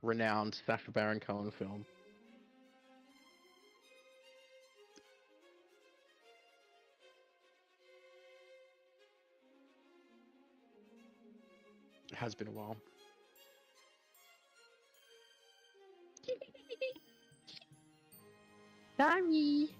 renowned Sacha Baron Cohen film. It has been a while. Sorry.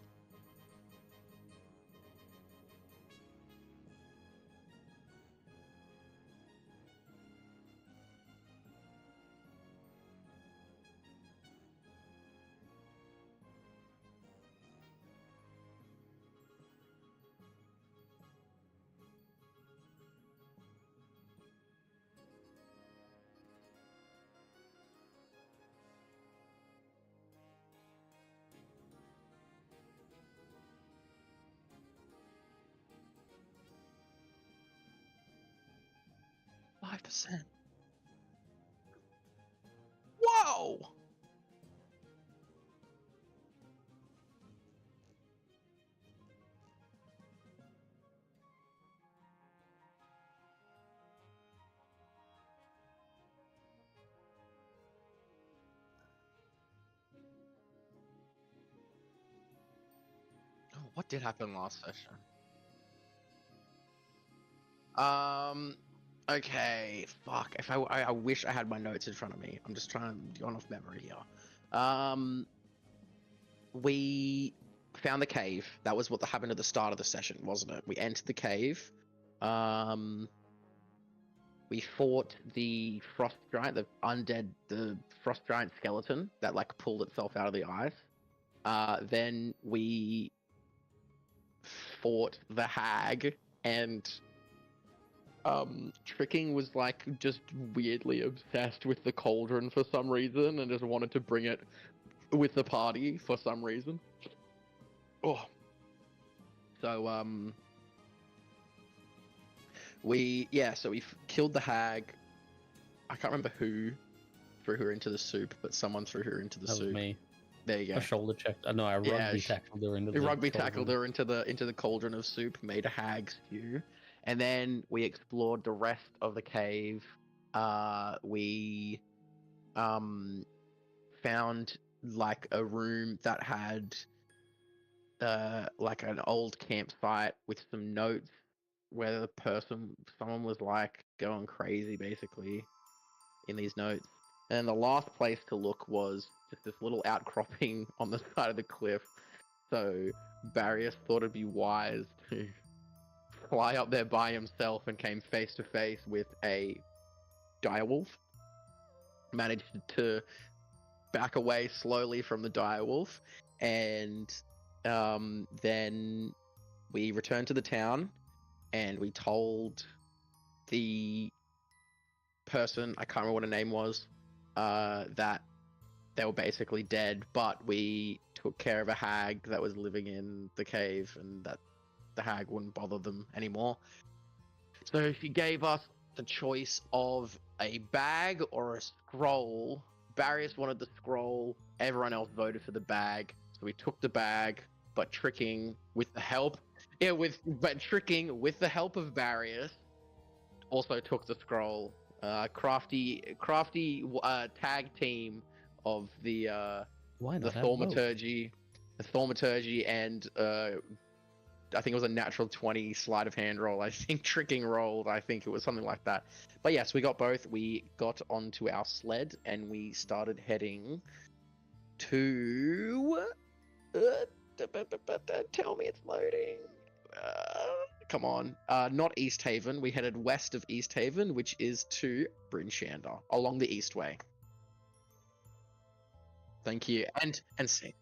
%. Whoa! Oh, what did happen last session? Okay, fuck. If I wish I had my notes in front of me. I'm just trying to go off memory here. We found the cave. That was what happened at the start of the session, wasn't it? We entered the cave. We fought the frost giant, the frost giant skeleton that like pulled itself out of the ice. Then we fought the hag, and Tricking was like just weirdly obsessed with the cauldron for some reason and just wanted to bring it with the party for some reason. Oh. So we killed the hag. I can't remember who threw her into the soup, but someone threw her into the soup. That was me. There you go. I shoulder checked. No, I rugby tackled her into the cauldron of soup, made a hag stew, and then we explored the rest of the cave. We found like a room that had like an old campsite with some notes where someone was like going crazy basically in these notes. And the last place to look was just this little outcropping on the side of the cliff. So Barrios thought it'd be wise to fly up there by himself and came face to face with a direwolf. Managed to back away slowly from the direwolf, and then we returned to the town and we told the person, I can't remember what her name was, that they were basically dead, but we took care of a hag that was living in the cave and that the hag wouldn't bother them anymore. So she gave us the choice of a bag or a scroll. Barrios wanted the scroll, everyone else voted for the bag, so we took the bag, but Tricking with the help of Barrios also took the scroll. Crafty tag team of the thaumaturgy, and I think it was a natural 20 sleight of hand roll. I think Tricking rolled. I think it was something like that. But yes, we got both. We got onto our sled and we started heading to. Tell me it's loading. Come on. Not East Haven. We headed west of East Haven, which is to Bryn Shander, along the East Way. Thank you. And see.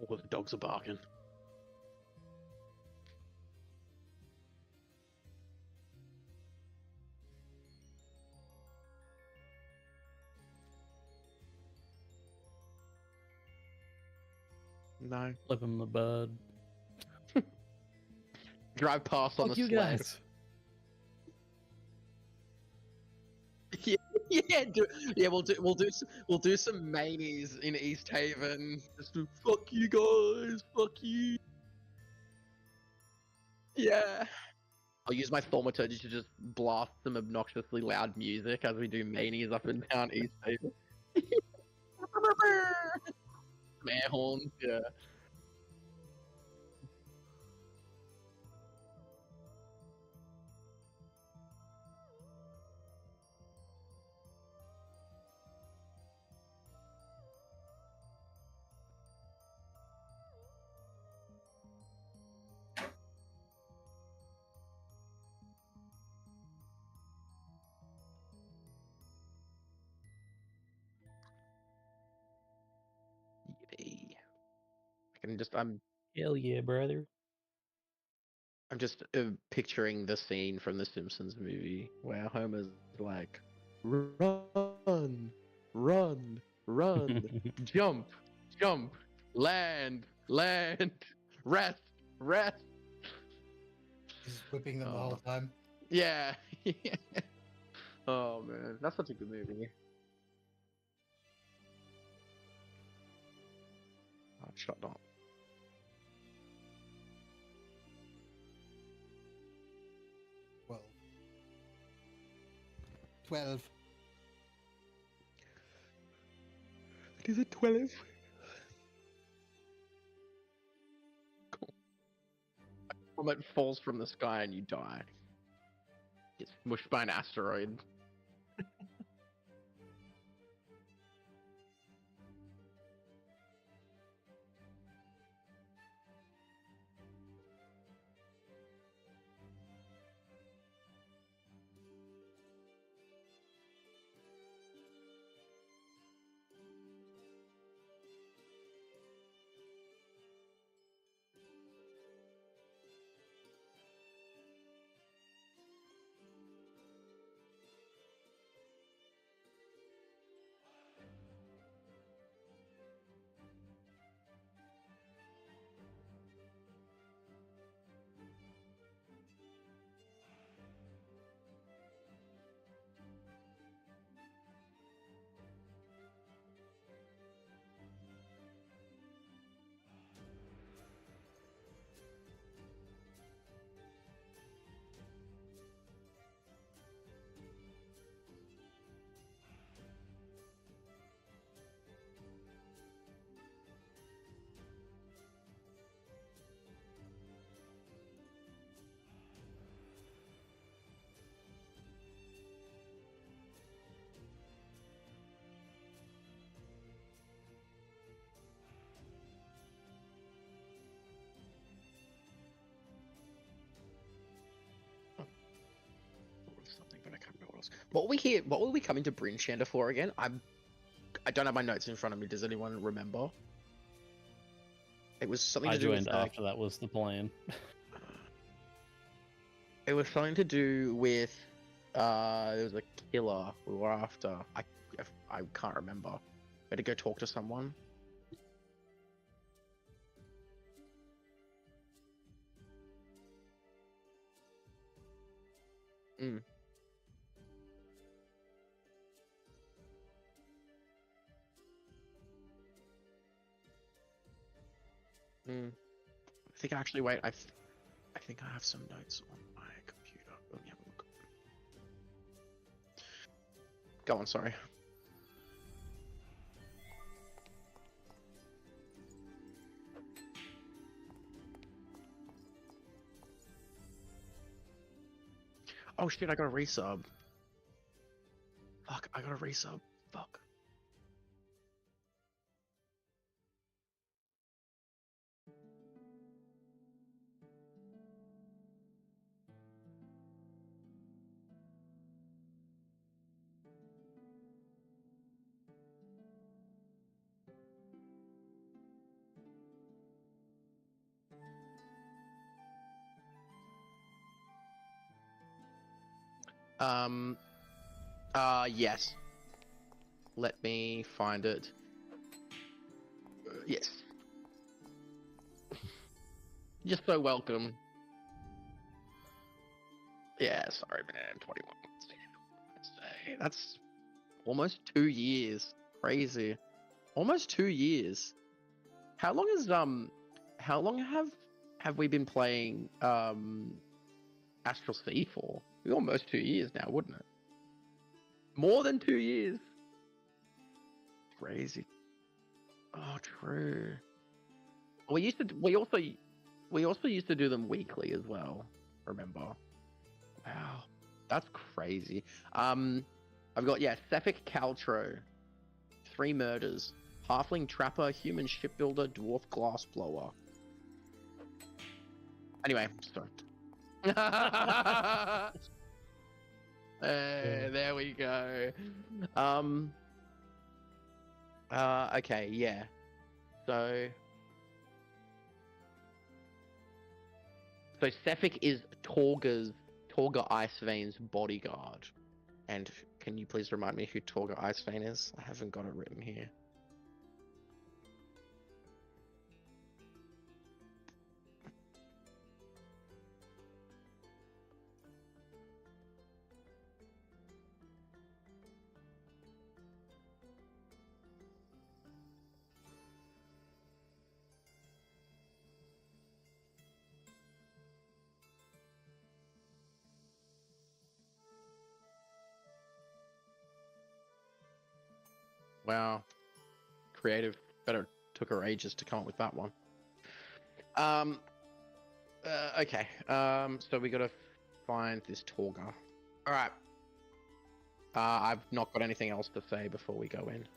All the dogs are barking. no. Flip him the bud. Drive past on Fuck the you sled. guys. Yeah, we'll do some manies in East Haven. Just do, fuck you guys, fuck you. Yeah. I'll use my thaumaturgy to just blast some obnoxiously loud music as we do manies up and down East Haven. Air horns, yeah. Yippee. Hell yeah, brother. I'm just picturing the scene from the Simpsons movie where Homer's like, run, run, run, jump, jump, land, land, rest, rest. He's whipping them the whole time. Yeah. Oh man, that's such a good movie. Oh, shut up. Well, 12. It is a 12. Cool. A comet falls from the sky and you die. Gets smushed by an asteroid. Something, but I can't remember what else. What were we here? What were we coming to Bryn Shander for again? I don't have my notes in front of me. Does anyone remember? It was something I to do with joined after that was the plan. It was something to do with there was a killer we were after. I can't remember. We had to go talk to someone. Mm. Mm. I think actually wait. I think I have some notes on my computer. Let me have a look. Go on. Sorry. Oh shit! I got a resub. Fuck! I got a resub. Fuck. Yes. Let me find it. Yes. You're so welcome. Yeah, sorry, man. 21. That's almost 2 years. Crazy. Almost 2 years. How long have we been playing Astral Sea for? Almost 2 years now, wouldn't it? More than 2 years. Crazy. Oh, true. We also used to do them weekly as well. Remember? Wow, that's crazy. I've got Sephic Caltro, 3 murders, halfling trapper, human shipbuilder, dwarf glassblower. Anyway, sorry. There we go. Okay, yeah. So Sephic is Torga Icevein's bodyguard. And can you please remind me who Torga Icevein is? I haven't got it written here. Wow. Creative. Better took her ages to come up with that one. Okay. So we gotta find this Torga. Alright. I've not got anything else to say before we go in.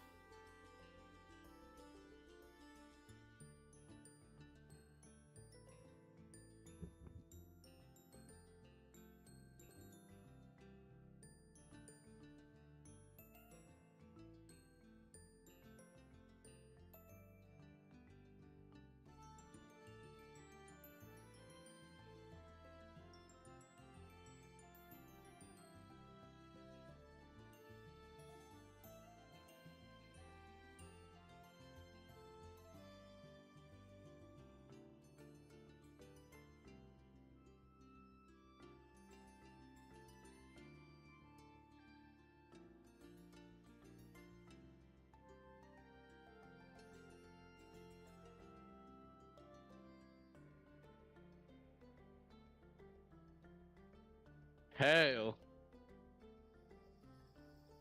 Hail.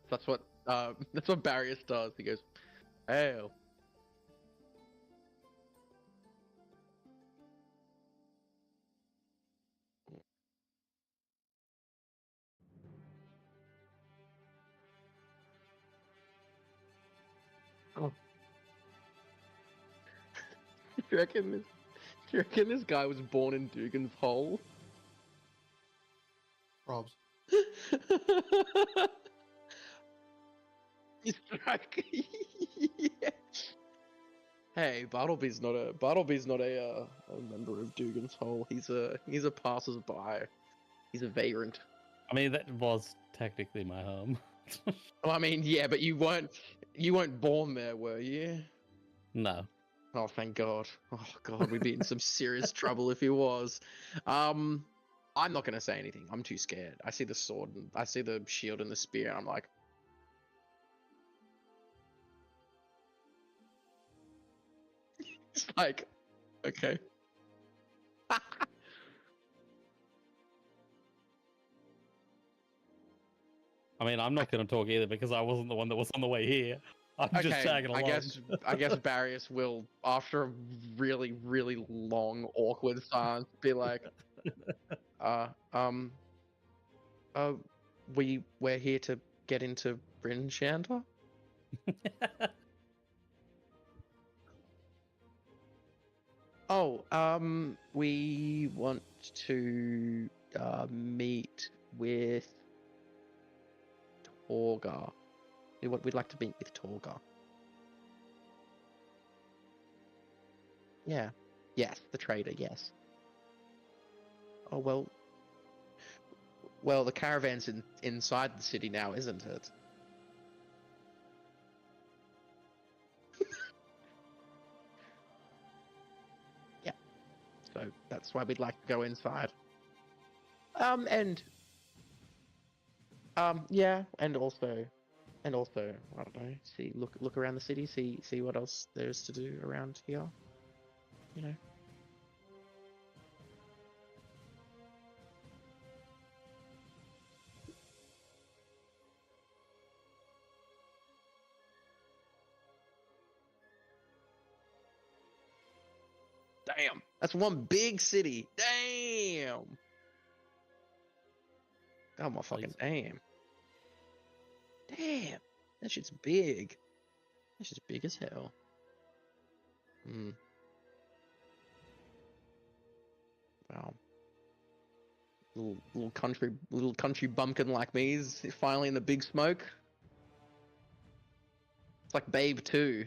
That's what Barrius does. He goes, hail. Oh. Do you reckon this guy was born in Dugan's Hole? Probs. He's like, yeah. Hey, Bartleby's not a member of Dugan's Hole. He's a passersby. He's a vagrant. I mean, that was technically my home. Well, I mean, yeah, but you weren't born there, were you? No. Oh, thank God. Oh God, we'd be in some serious trouble if he was. I'm not gonna say anything. I'm too scared. I see the sword and I see the shield and the spear, and I'm like, it's like, okay. I mean, I'm not going to talk either because I wasn't the one that was on the way here. I'm just tagging along. I guess Barrius will, after a really, really long, awkward silence, be like, we're here to get into Bryn Shanta? Oh, we want to meet with Torga. We'd like to meet with Torga. Yeah. Yes, the trader, yes. Oh, well, the caravan's inside the city now, isn't it? Yeah. So that's why we'd like to go inside. And yeah, and also, I don't know, look around the city, see what else there's to do around here. You know. Damn, that's one big city. Damn. Oh my fucking damn. Damn, that shit's big. That shit's big as hell. Hmm. Wow. Little country bumpkin like me is finally in the big smoke. It's like Babe 2.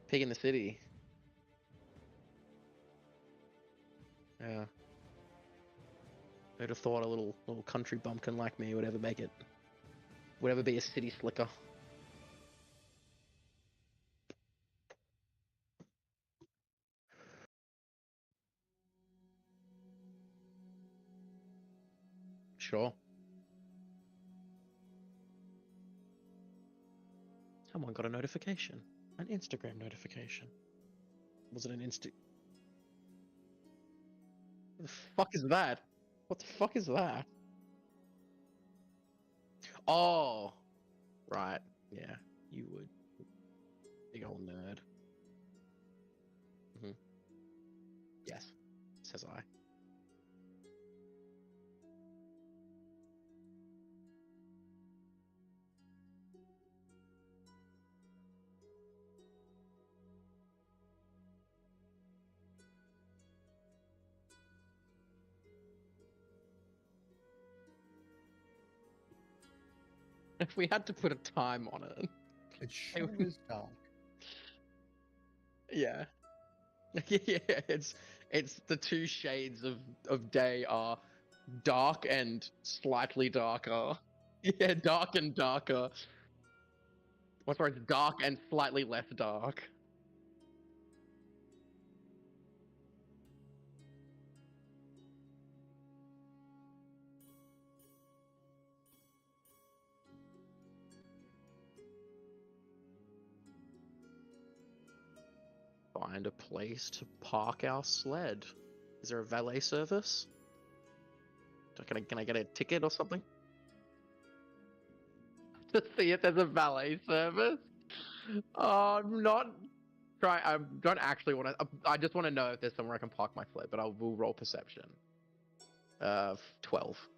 Pig in the City. Yeah. Who'd have thought a little country bumpkin like me would ever be a city slicker. Sure. Someone got a notification. An Instagram notification. Was it an What the fuck is that? What the fuck is that? Oh. Right. Yeah. You would. Big old nerd. Mm-hmm. Yes. Says I. If we had to put a time on it. It sure is dark. Yeah. Yeah, it's the two shades of day are dark and slightly darker. Yeah, dark and darker. Or sorry, it's dark and slightly less dark. Find a place to park our sled. Is there a valet service? Can I get a ticket or something? To see if there's a valet service? Oh, I'm not trying. I don't actually want to. I just want to know if there's somewhere I can park my sled, but I will roll perception. 12.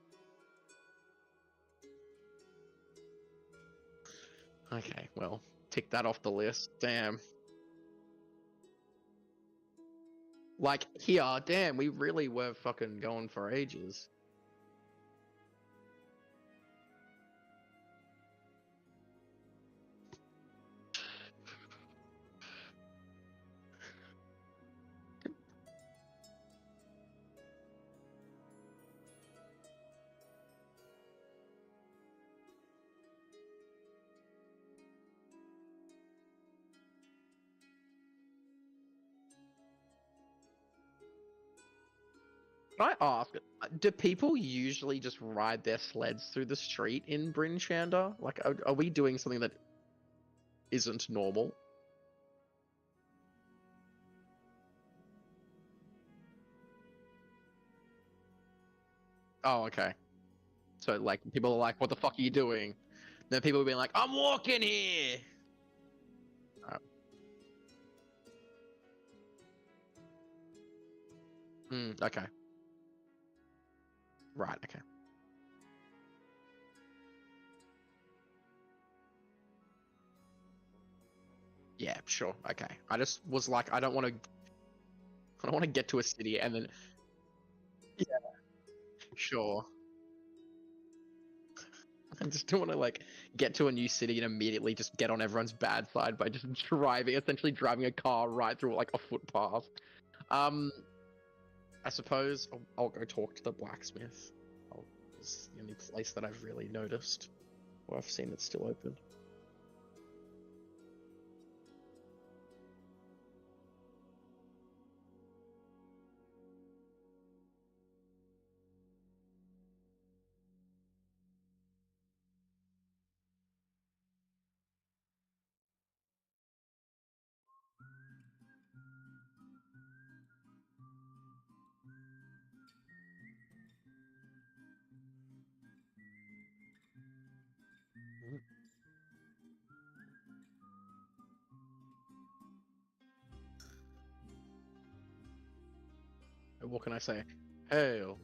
Okay, well, tick that off the list. Damn. Like, here, damn, we really were fucking going for ages. Can I ask, do people usually just ride their sleds through the street in Bryn Shander? Like, are we doing something that isn't normal? Oh, okay. So, like, people are like, what the fuck are you doing? Then people will be like, I'm walking here! Okay. Right, okay. Yeah, sure, okay. I just was like, I don't want to get to a city and then... Yeah, sure. I just don't want to, like, get to a new city and immediately just get on everyone's bad side by just essentially driving a car right through, like, a footpath. I suppose I'll go talk to the blacksmith. It's the only place that I've really noticed, or I've seen that's still open. What can I say? Hail.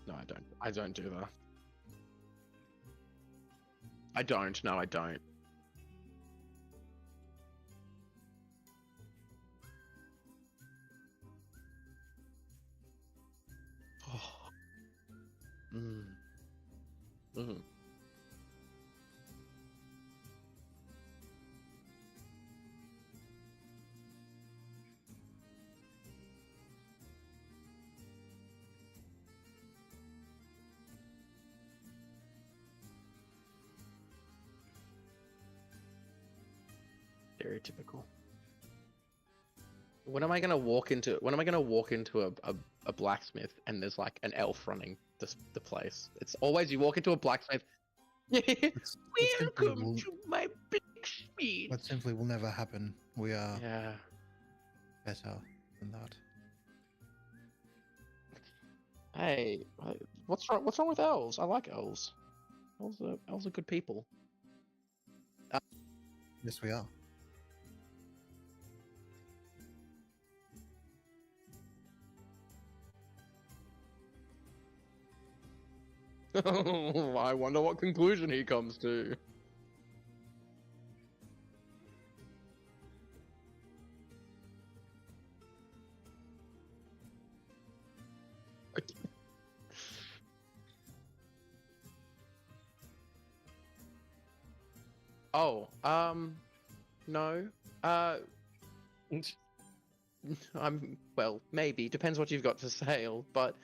No, I don't. I don't do that. I don't. No, I don't. Oh. Mm. Mm. Stereotypical. When am I gonna walk into a blacksmith and there's like an elf running the place? It's always you walk into a blacksmith. Welcome to my blacksmith. That simply will never happen. We are Yeah. better than that. Hey, what's wrong? What's wrong with elves? I like elves. Elves are good people. Yes, we are. I wonder what conclusion he comes to. Oh, no. Well, maybe depends what you've got for sale, but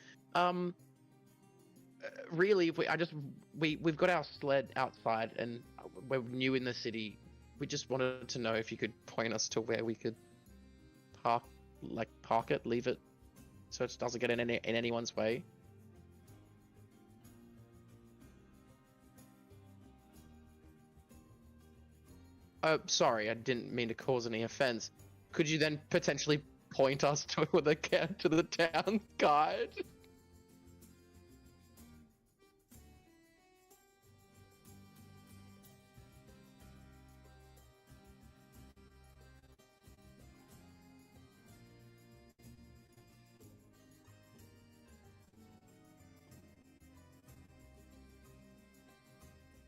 really, if we've got our sled outside and we're new in the city. We just wanted to know if you could point us to where we could park it, leave it, so it doesn't get in anyone's way. Sorry, I didn't mean to cause any offense. Could you then potentially point us to the town guide?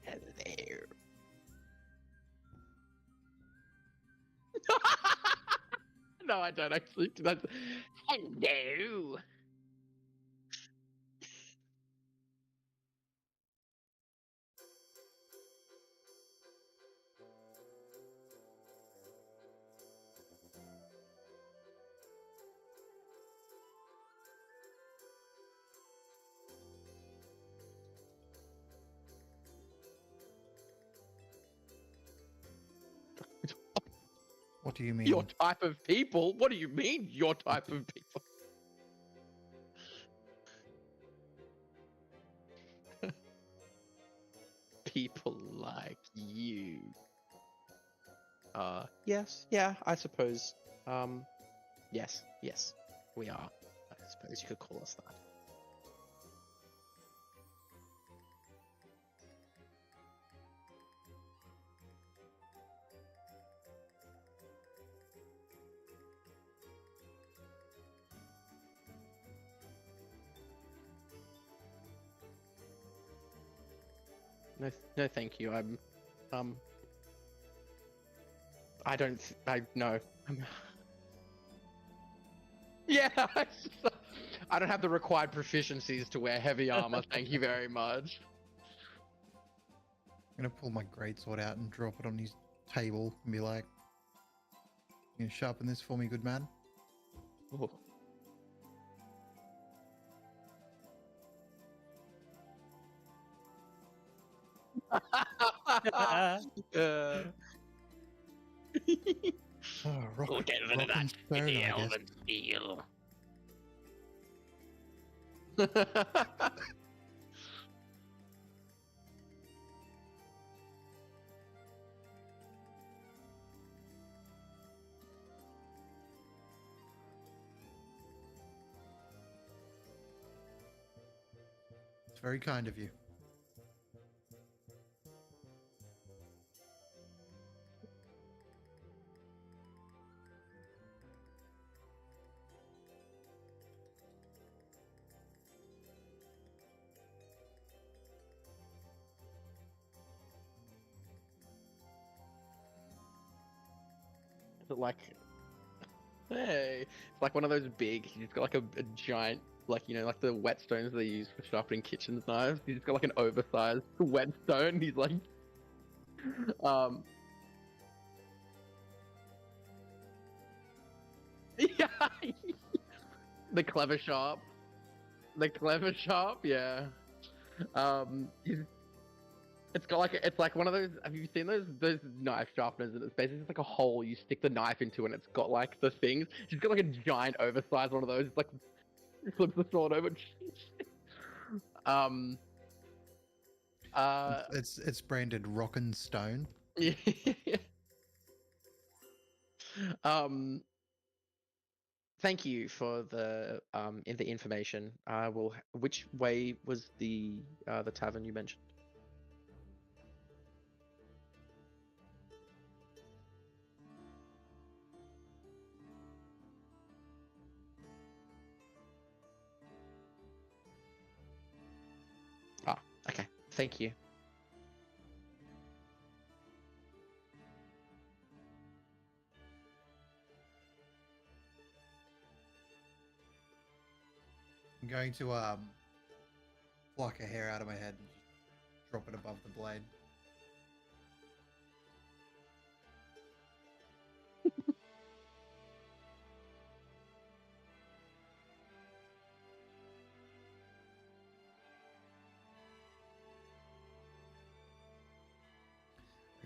Hello. No, I don't actually. That's... Hello. What do you mean? Your type of people? What do you mean, your type of people? People like you. Yes, yeah, I suppose. Yes, we are. I suppose you could call us that. No, thank you. I no. Yeah, I don't have the required proficiencies to wear heavy armor. Thank you very much. I'm gonna pull my greatsword out and drop it on his table and be like, "You gonna sharpen this for me, good man?" Ooh. Oh, We'll get rid of that shitty elven steel. It's very kind of you. like, hey, it's like one of those big. He's got like a giant, like like the whetstones they use for sharpening kitchen knives. He's got like an oversized whetstone. He's like, um, yeah, the clever sharp, yeah. He's it's like one of those. Have you seen those knife sharpeners? And it's basically just like a hole you stick the knife into, and it's got like the things. She's got like a giant oversized one of those. It's like flips the sword over. um. It's branded Rock and Stone. Yeah. um. Thank you for the in the information. Will which way was the tavern you mentioned? Ah, okay. Thank you. I'm going to pluck a hair out of my head and just drop it above the blade.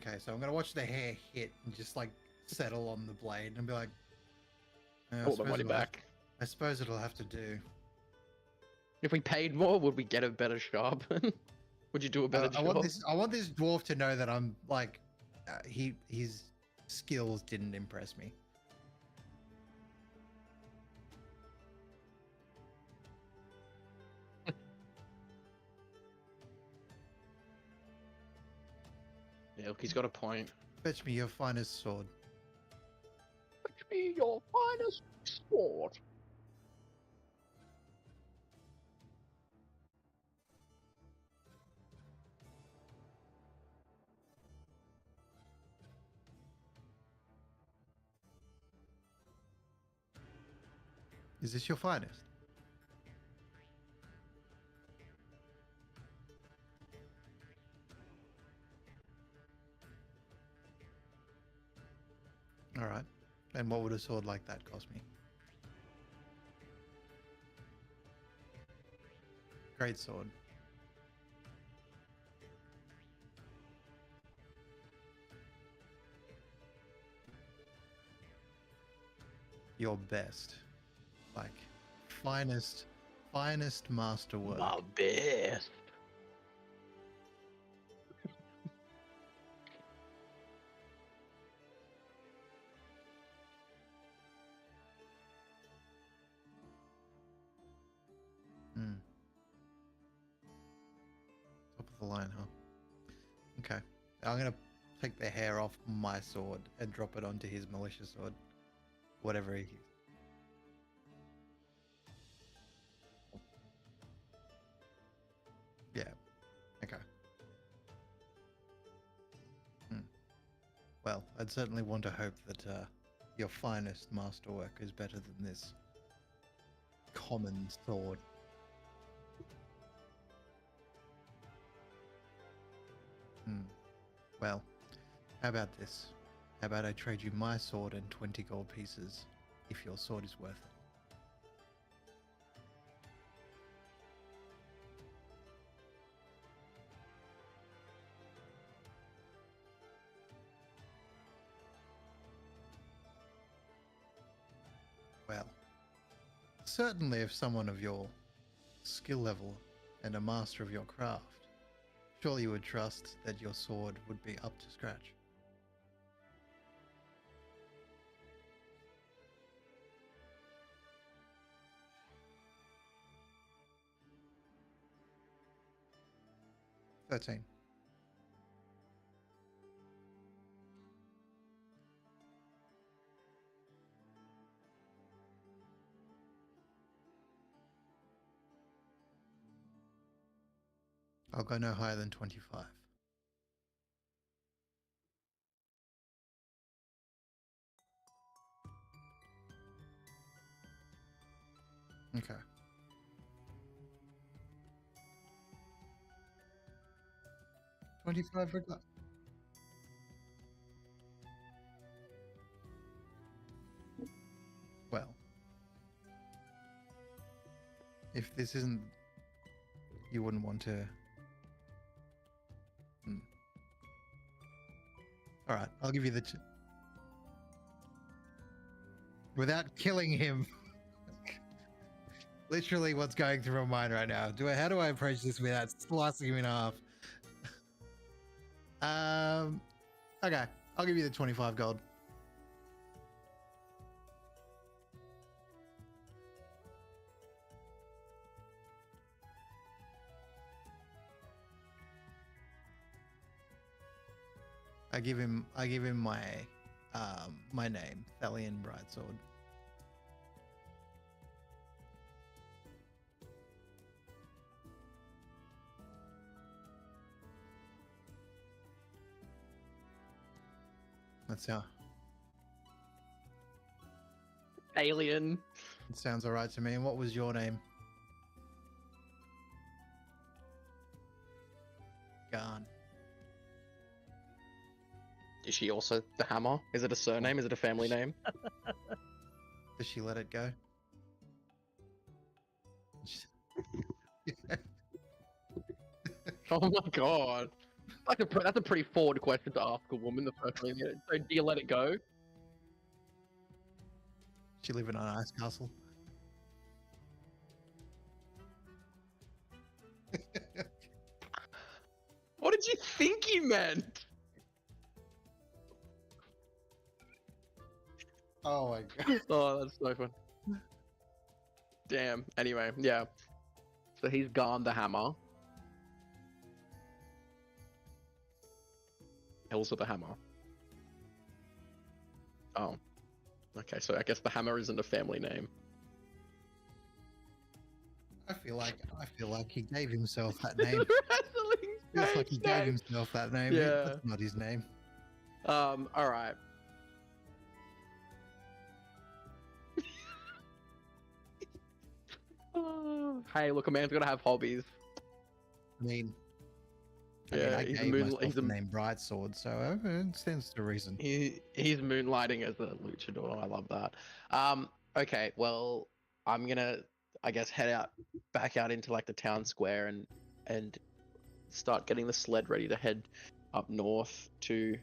Okay, so I'm gonna watch the hair hit and just like settle on the blade and be like, Hold the money back. I suppose it'll have to do. If we paid more, would we get a better shop? Would you do a better job? I want this dwarf to know that I'm like, his skills didn't impress me. Yeah, look, he's got a point. Fetch me your finest sword. Fetch me your finest sword. Is this your finest? All right. And what would a sword like that cost me? Great sword. Your best. Like, finest masterwork. My best. Top of the line, huh? Okay. I'm gonna take the hair off my sword and drop it onto his malicious sword. Whatever he is. Yeah. Okay. Well, I'd certainly want to hope that your finest masterwork is better than this common sword. Well, how about this? How about I trade you my sword and 20 gold pieces if your sword is worth it? Well, certainly if someone of your skill level and a master of your craft, surely you would trust that your sword would be up to scratch. $13. I'll go no higher than 25. Okay. $25 regard. Well, if this isn't, you wouldn't want to. All right, I'll give you the. Without killing him. Literally, what's going through my mind right now? How do I approach this without slicing him in half? Okay, I'll give you the 25 gold. I give him my my name, Thalian Brightsword. That's how. Alien. It sounds all right to me. And what was your name? Garn. Is she also the Hammer? Is it a surname? Is it a family name? Does she let it go? Oh my god. That's a pretty forward question to ask a woman the first thing. So do you let it go? She live in an ice castle. What did you think he meant? Oh my god. Oh, that's so fun. Damn. Anyway, yeah. So he's gone the Hammer. Elsa the Hammer. Oh. Okay, so I guess the Hammer isn't a family name. I feel like he gave himself that name. Wrestling Feels like he name. gave himself that name. Yeah. That's not his name. Alright. Hey, look, a man's gotta have hobbies. I mean, Yeah, I he's gave myself he's the name Brightsword, so it stands to reason. he's moonlighting as a luchador. I love that. Okay, well, I'm gonna, I guess, back out into like the town square and start getting the sled ready to head up north to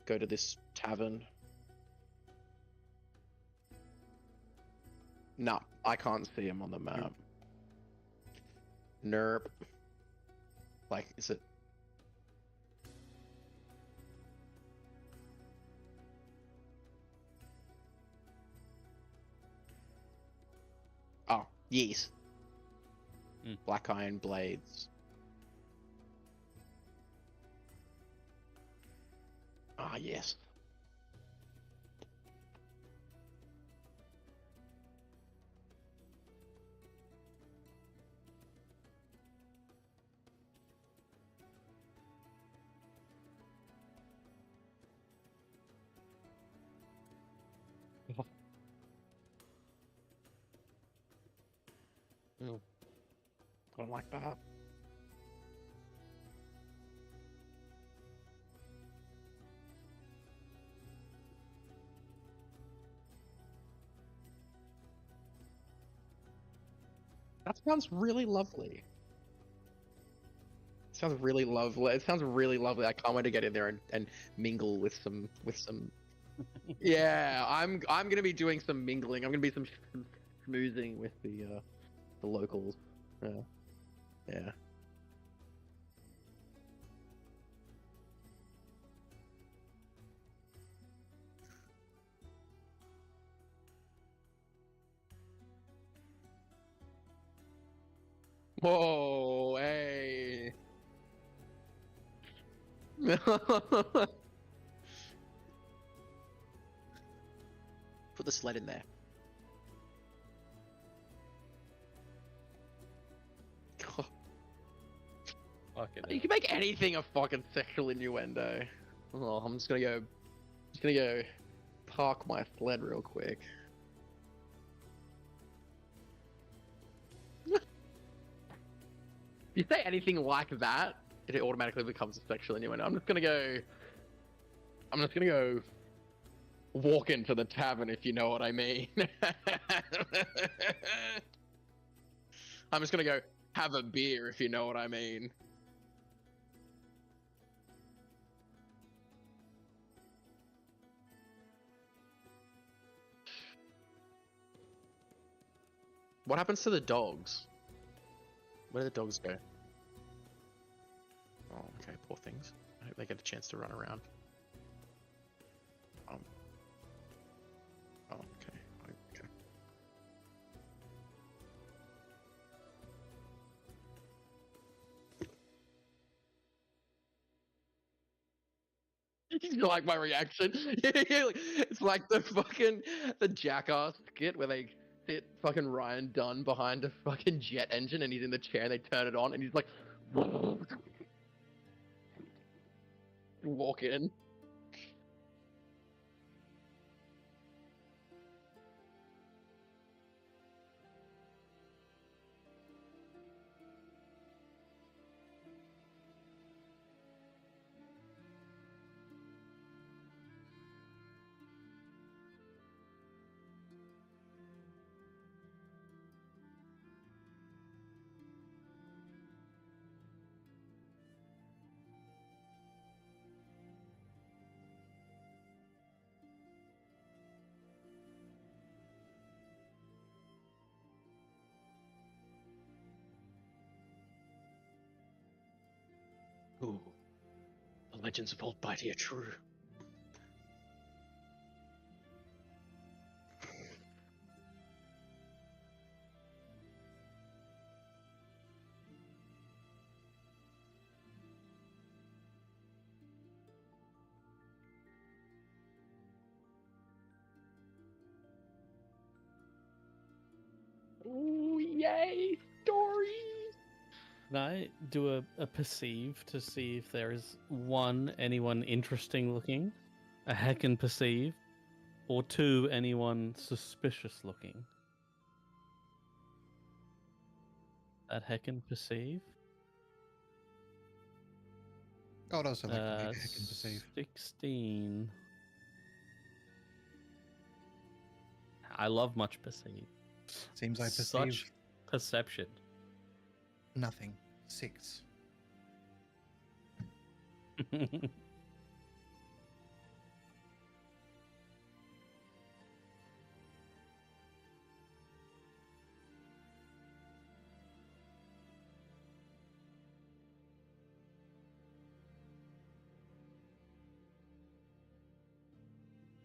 go to this tavern. No, I can't see him on the map. Nerp. Like, is it? Oh, yes. Black iron blades. Ah, yes. I don't like that. That sounds really lovely. Sounds really lovely. It sounds really lovely. I can't wait to get in there and mingle with some Yeah, I'm gonna be doing some mingling. I'm gonna be some schmoozing with the locals. Yeah. Yeah. Whoa, hey. Put the sled in there. You can make anything a fucking sexual innuendo. Oh, I'm just gonna go park my sled real quick. you say anything like that, it automatically becomes a sexual innuendo. I'm just gonna go walk into the tavern, if you know what I mean. I'm just gonna go have a beer, if you know what I mean. What happens to the dogs? Where do the dogs go? Oh, okay, poor things. I hope they get a chance to run around. Oh, okay. Okay. You like my reaction? It's like the jackass skit where they sit fucking Ryan Dunn behind a fucking jet engine and he's in the chair and they turn it on and he's like walk in. Ooh, the legends of Old Bitey are true. Ooh, yay, stories! Can I do a perceive to see if there is anyone interesting looking, a heckin' perceive, or two, anyone suspicious looking? That heckin' perceive? I would also like to make a heckin' perceive. 16. I love much perceive. Seems I perceive Such perception. nothing. 6.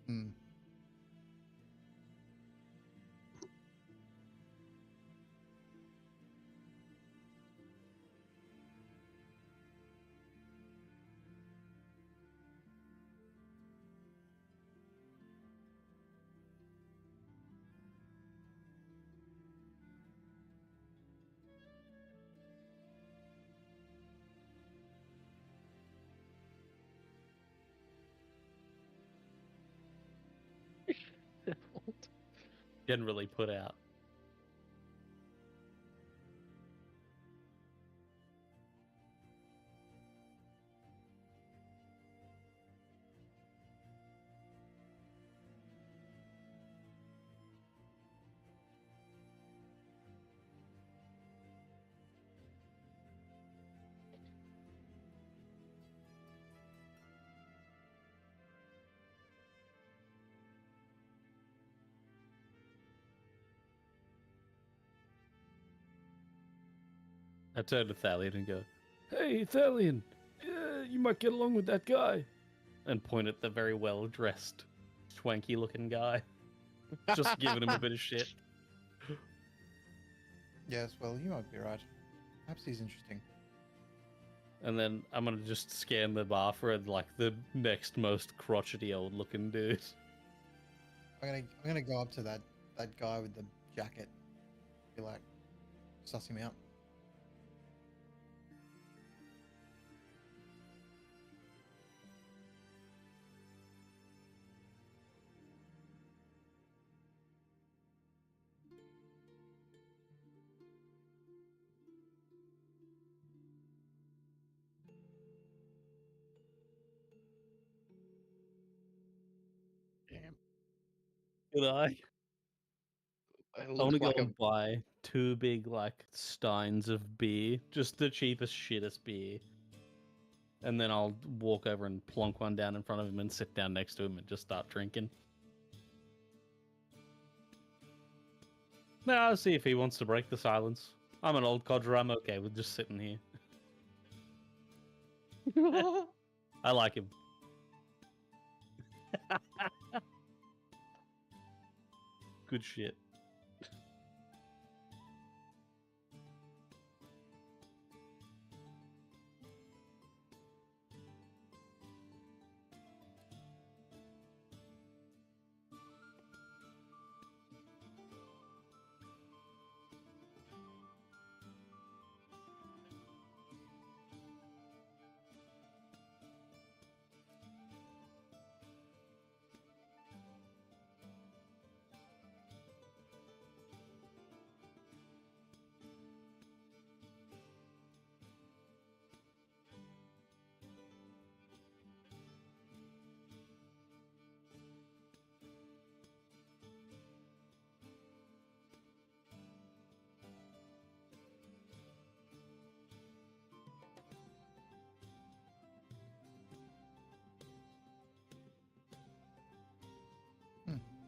Hmm. Generally put out. I turn to Thalion and go, "Hey, Thalion, you might get along with that guy," and point at the very well-dressed, swanky-looking guy, just giving him a bit of shit. Yes, well, you might be right. Perhaps he's interesting. And then I'm gonna just scan the bar for like the next most crotchety old-looking dude. I'm gonna go up to that guy with the jacket. Be like, suss him out. Could I? It I want looks to go like a and buy 2 big like steins of beer, just the cheapest, shittest beer, and then I'll walk over and plonk one down in front of him and sit down next to him and just start drinking. Now I'll see if he wants to break the silence. I'm an old codger. I'm okay with just sitting here. I like him. Good shit.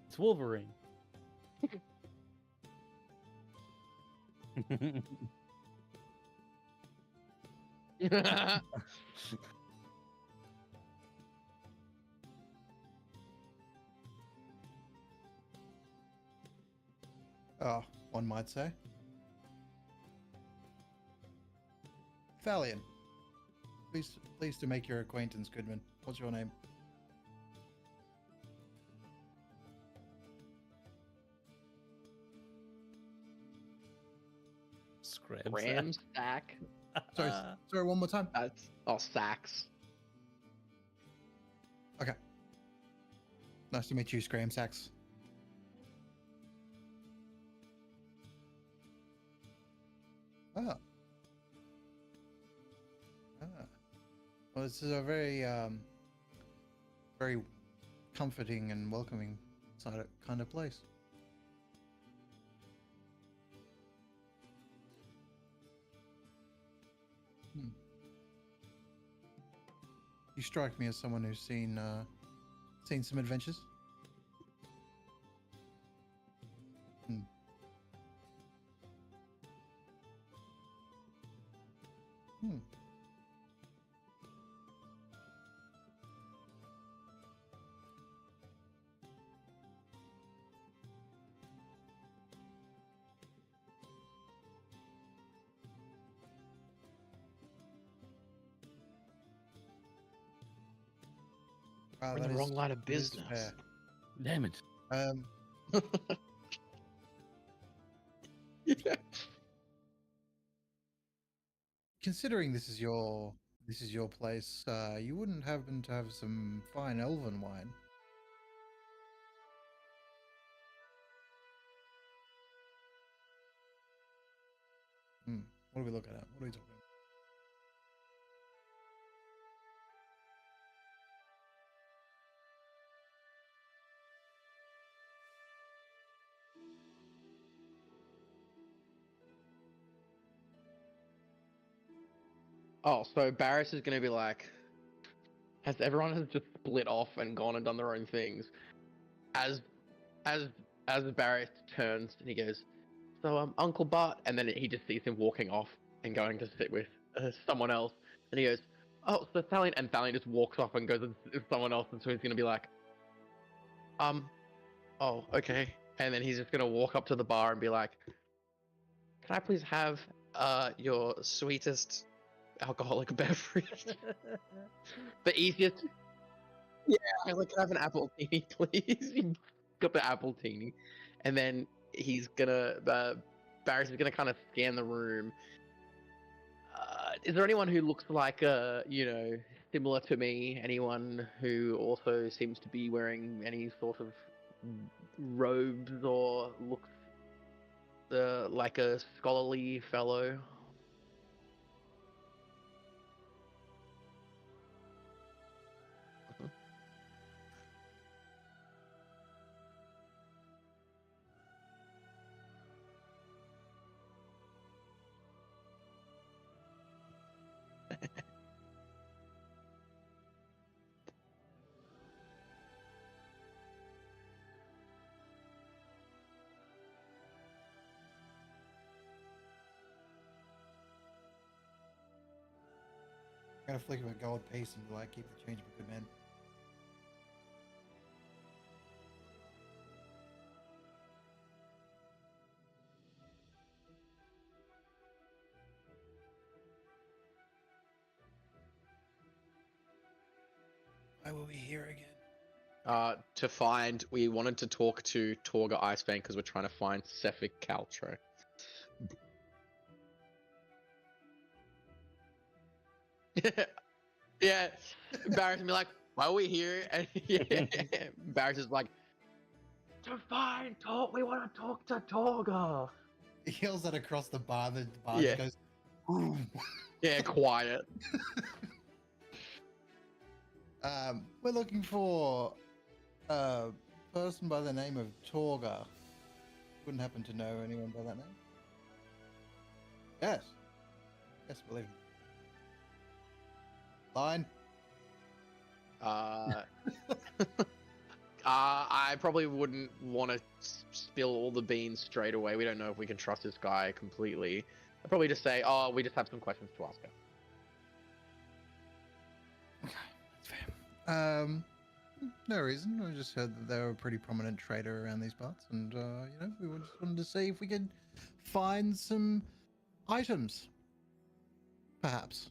It's Wolverine. Oh, one might say. Thalion. Pleased to make your acquaintance, Goodman. What's your name? Scram Ram stack. Sorry, sorry, one more time. That's sacks. Okay. Nice to meet you, Scram Sacks. Ah. Ah. Well, this is a very, very comforting and welcoming kind of place. You strike me as someone who's seen some adventures. Hmm. Hmm. We're in the wrong line of that is business. fair. Damn it. Yeah. Considering this is your place, you wouldn't happen to have some fine elven wine? What are we looking at? What are we talking about? Oh, so Barris is gonna be like, as everyone has just split off and gone and done their own things. As as Barris turns and he goes, so Uncle Bart, and then he just sees him walking off and going to sit with someone else, and he goes, oh, so Thalion, and Thalion just walks off and goes with someone else, and so he's gonna be like, oh, okay, and then he's just gonna walk up to the bar and be like, can I please have your sweetest alcoholic beverage? The easiest. Yeah, I was like, can I have an apple teeny, please? He got the apple teeny, and then he's gonna. Barris is gonna kind of scan the room. Is there anyone who looks like similar to me? Anyone who also seems to be wearing any sort of robes or looks like a scholarly fellow? I'm gonna flick him a gold piece and like keep the change, my good man. Why were we here again? We wanted to talk to Torga Icebane because we're trying to find Cephalic Caltro. Yeah, Barris would be like, why are we here? And Barris is like, to find talk. We want to talk to Torga. He yells that across the bar. The bar Yeah. just goes, boom. Yeah, quiet. We're looking for a person by the name of Torga. Wouldn't happen to know anyone by that name? Yes. Yes, believe me. Line. I probably wouldn't want to spill all the beans straight away. We don't know if we can trust this guy completely. I'd probably just say, oh, we just have some questions to ask her. Okay, that's fair. No reason. I just heard that they were a pretty prominent trader around these parts, and we just wanted to see if we could find some items, perhaps.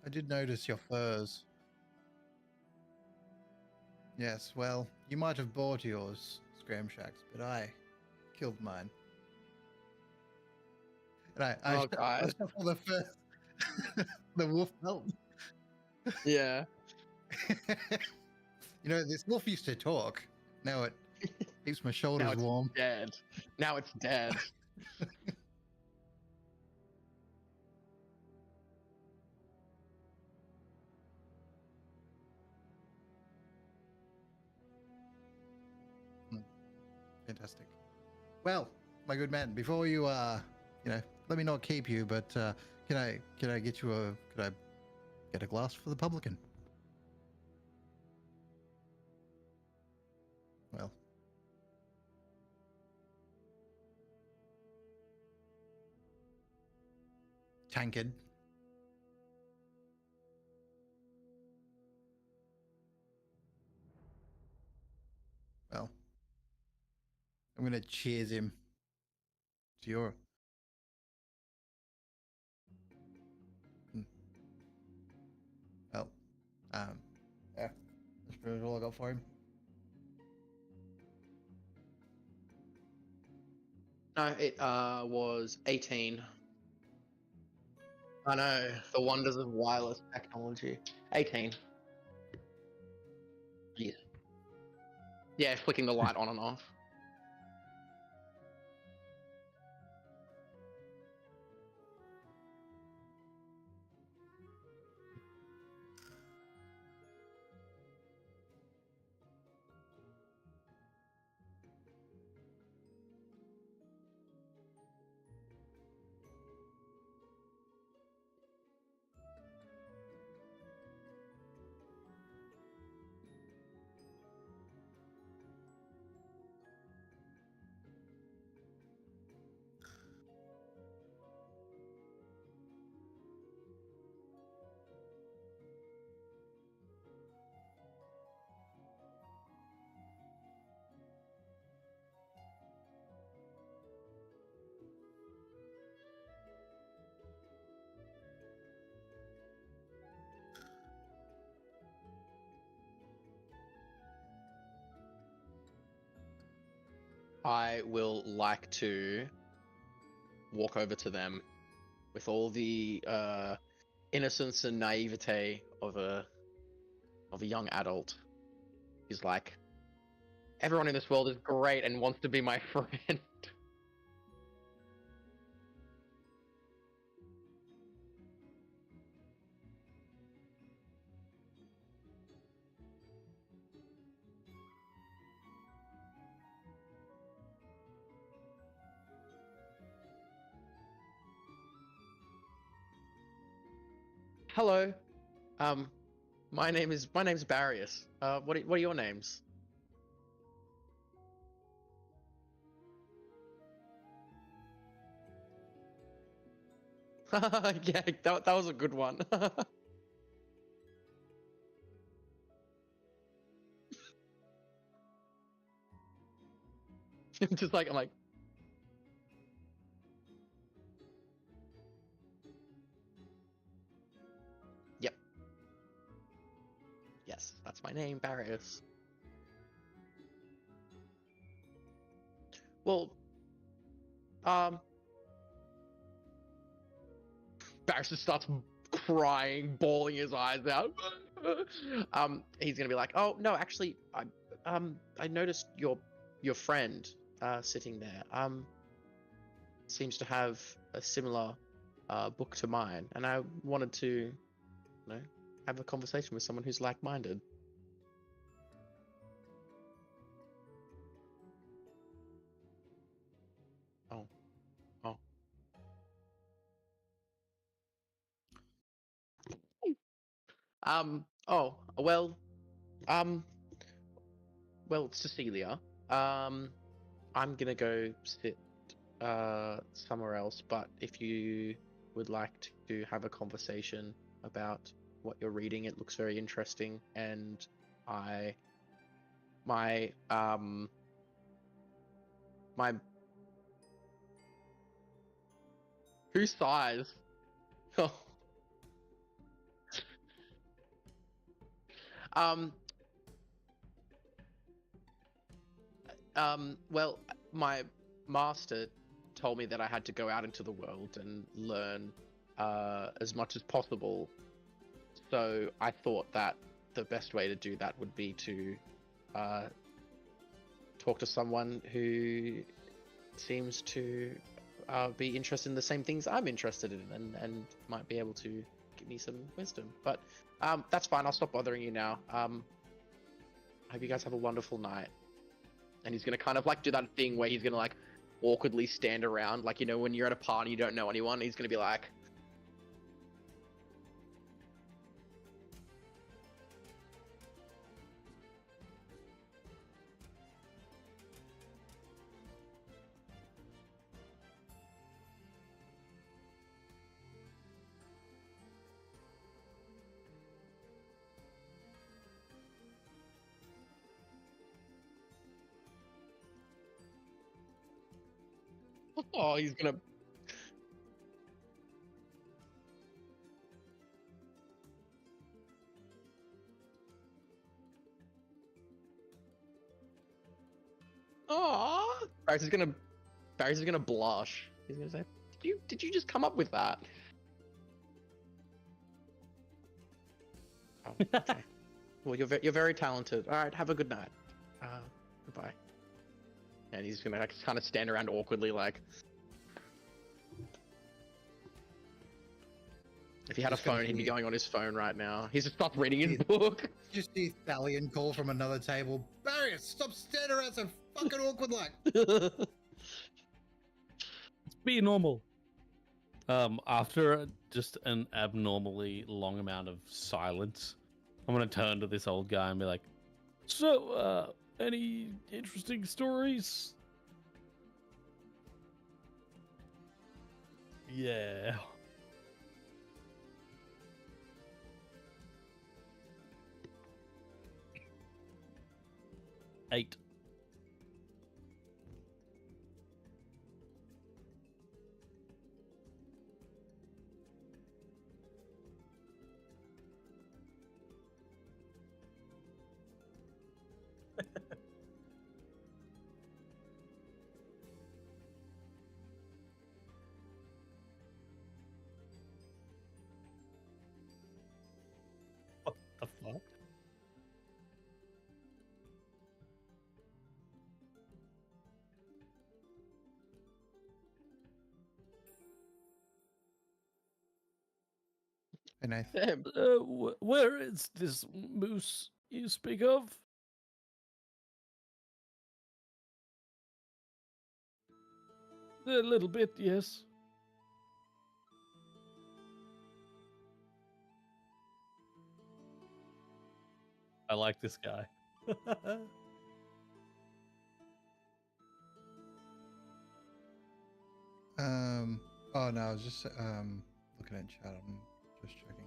I did notice your furs. Yes, well, you might have bought yours, Scramshax, but I killed mine. And I Oh, God. shuffle the first, the wolf belt. Yeah. This wolf used to talk. Now it keeps my Now shoulders it's warm. dead. Now it's dead. Fantastic. Well, my good man, before you let me not keep you, but can I get you could I get a glass for the publican? Well, tankard. Well, I'm gonna cheers him to your. Well, yeah, that's pretty much all I got for him. No, it was 18. I know, the wonders of wireless technology. 18. Yeah. Yeah, flicking the light on and off. I will like to walk over to them with all the innocence and naivete of a young adult. He's like, everyone in this world is great and wants to be my friend. Hello, My name's Barrius. What are your names? Yeah, that was a good one. I'm like, yep, yes, that's my name, Barrius. Well, Barrius just starts crying, bawling his eyes out. He's gonna be like, oh no, actually, I noticed your friend sitting there seems to have a similar book to mine, and I wanted to, you know, have a conversation with someone who's like-minded. Oh, oh. Oh, well, Cecilia. I'm gonna go sit somewhere else, but if you would like to have a conversation about what you're reading, it looks very interesting, and my who sighs? Oh. Um, well, my master told me that I had to go out into the world and learn as much as possible. So I thought that the best way to do that would be to talk to someone who seems to be interested in the same things I'm interested in, and might be able to give me some wisdom. But that's fine. I'll stop bothering you now. I hope you guys have a wonderful night. And he's gonna kind of like do that thing where he's gonna like awkwardly stand around, like, you know, when you're at a party you don't know anyone. He's gonna be like, oh, he's gonna. Oh, Barry's gonna blush. He's gonna say, did you just come up with that? Oh, okay. Well, you're very talented. All right, have a good night. Goodbye. And he's gonna like kind of stand around awkwardly, like. If he had a phone, he'd be going on his phone right now. He's just stopped reading his book. You see Thalion call from another table. Barrius, stop standing around so fucking awkward like. Be normal. After just an abnormally long amount of silence, I'm gonna turn to this old guy and be like, so, any interesting stories? Yeah. Eight. What the fuck? Hey, Nath. Where is this moose you speak of? A little bit, yes. like this guy. Oh no, I was just looking at chat. I'm just checking.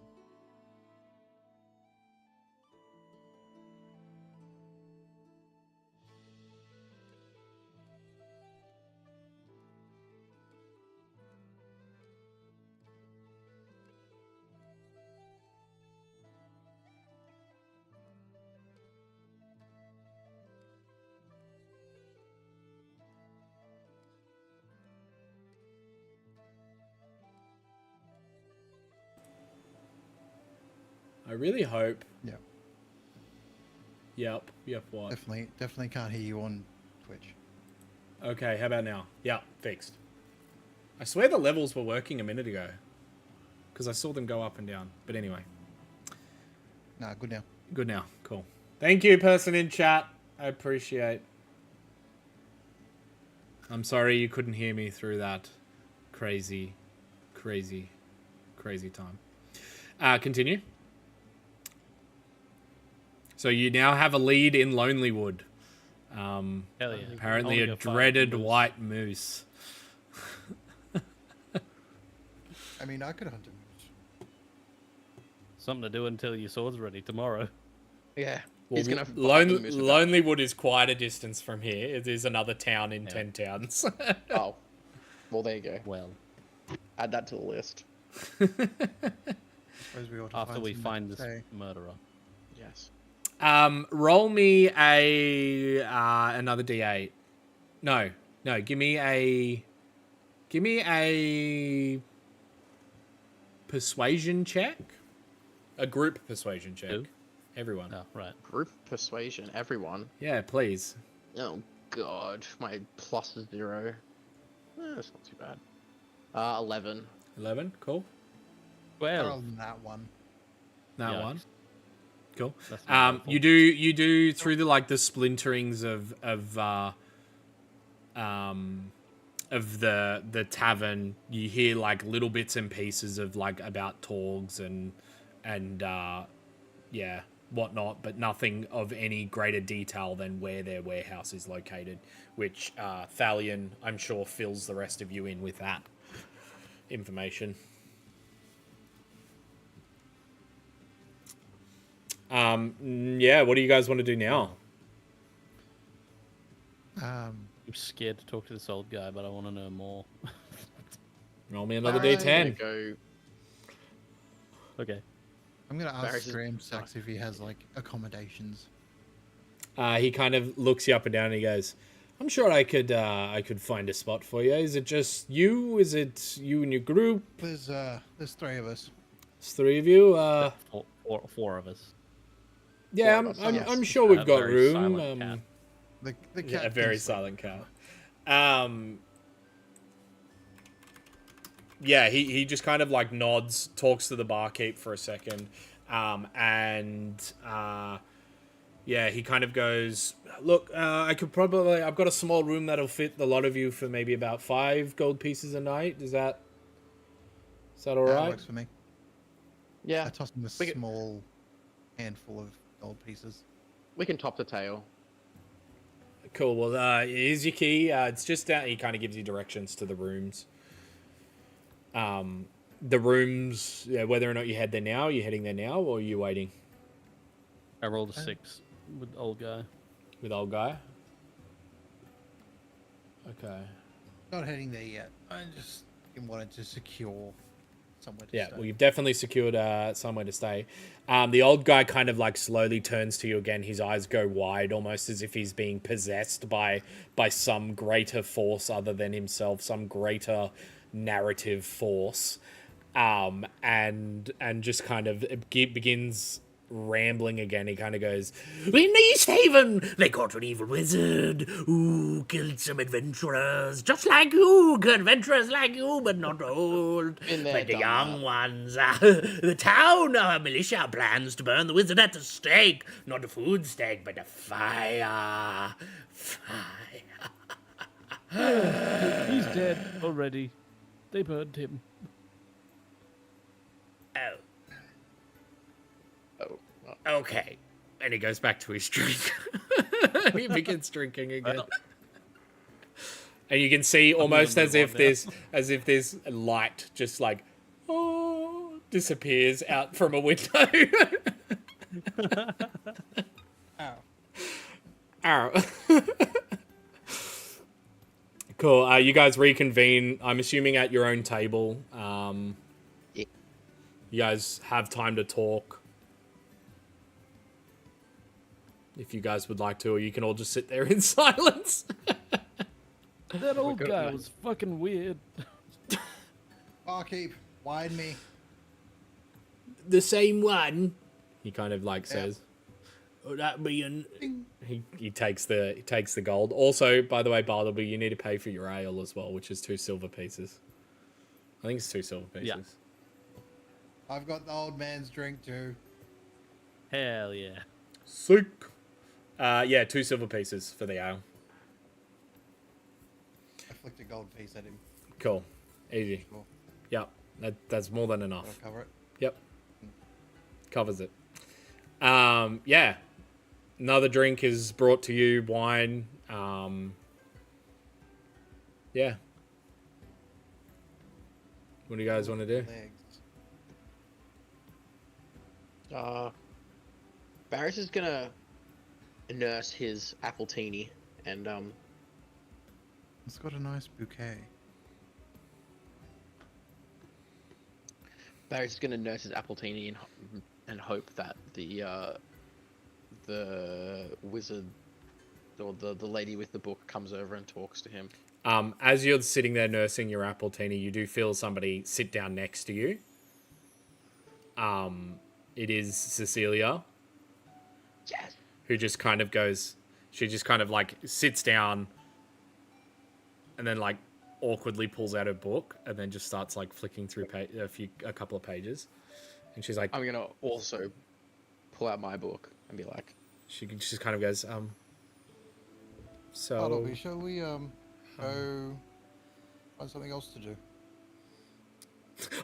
I really hope. Yeah. Yep, what? Definitely can't hear you on Twitch. Okay, how about now? Yeah, fixed. I swear the levels were working a minute ago. Because I saw them go up and down. But anyway. Nah, good now. Good now. Cool. Thank you, person in chat. I appreciate. I'm sorry you couldn't hear me through that crazy time. Continue. So you now have a lead in Lonelywood. Hell yeah. Apparently I a wanna go fight dreaded moose. white moose. I mean, I could hunt a moose. Something to do until your sword's ready tomorrow. Yeah. Well, He's gonna fight the moose with that. Lonelywood is quite a distance from here. It is another town in 10 towns. Oh. Well, there you go. Well, Add that to the list. Suppose we ought to after we some find next this day. murderer. Yes. Roll me a another D8. No. Give me a persuasion check. A group persuasion check. Who? Everyone. Oh, right. Group persuasion. Everyone. Yeah, please. Oh god. My plus is 0. That's not too bad. 11. 11. Cool. Well, Better than that one. That Yikes. one. Cool. that's not helpful. You do through the the splinterings of the tavern. You hear little bits and pieces of about Torgs and whatnot, but nothing of any greater detail than where their warehouse is located. Which Thalion, I'm sure, fills the rest of you in with that information. Yeah, what do you guys want to do now? I'm scared to talk to this old guy, but I want to know more. Roll me another Alright. D10. Go. Okay. I'm gonna ask Barry's is- Stream Sax if he has accommodations. He kind of looks you up and down and he goes, I'm sure I could find a spot for you. Is it just you? Is it you and your group? There's 3 of us. It's 3 of you? Four of us. Yeah, Four of us, I'm yes. sure we've A got very room. silent cat. The cat. A very can sleep. silent cat. Yeah, he just kind of nods, talks to the barkeep for a second, yeah, he kind of goes, look, I've got a small room that'll fit the lot of you for maybe about 5 gold pieces a night. Is that all That right? works for me. Yeah. I toss him a We can- small handful of gold pieces. We can top the tail. Cool. Well, here's your key. It's just down. He kind of gives you directions to the rooms. The rooms, whether or not you head there now, are you heading there now, or are you waiting I rolled a 6 with the old guy. with old guy? Okay. Not heading there yet. I just wanted to secure somewhere to Yeah, stay. well, you've definitely secured somewhere to stay. The old guy kind of slowly turns to you again. His eyes go wide, almost as if he's being possessed by some greater force other than himself, some greater narrative force, and just kind of begins rambling again. He kind of goes, In East Haven, they caught an evil wizard who killed some adventurers, just like you, good adventurers like you, but not old. Been there, But the done young that. ones, the town militia plans to burn the wizard at the stake. Not a food stake, but a fire. Fire. He's dead already. They burned him. Oh, Oh. okay. And he goes back to his drink. And he begins drinking again. And you can see almost as if this light just like disappears out from a window. Ow. Ow. Cool. You guys reconvene. I'm assuming at your own table. Yeah. You guys have time to talk. If you guys would like to, or you can all just sit there in silence. That old guy was fucking weird. Barkeep, wine me. The same one. He kind of like says. Oh, that be an. He takes the gold. Also, by the way, Bartleby, you need to pay for your ale as well, which is 2 silver pieces. I think it's 2 silver pieces. Yeah. I've got the old man's drink too. Hell yeah. Sick. Yeah, 2 silver pieces for the ale. I flicked a gold piece at him. Cool. Easy. Sure. Yep. That's more than enough. That'll cover it. Yep. Covers it. Yeah. Another drink is brought to you, wine. Yeah. What do you guys want to do? Legs. Barris is gonna nurse his appletini and It's got a nice bouquet. Barris is gonna nurse his appletini and hope that the wizard or the lady with the book comes over and talks to him. As you're sitting there nursing your appletini, you do feel somebody sit down next to you. It is Cecilia. Yes. Who just kind of goes, she just kind of like sits down and then like awkwardly pulls out her book and then just starts like flicking through a couple of pages. And she's like, I'm gonna also pull out my book and be like, she just kind of goes, so Bartleby, shall we go find something else to do?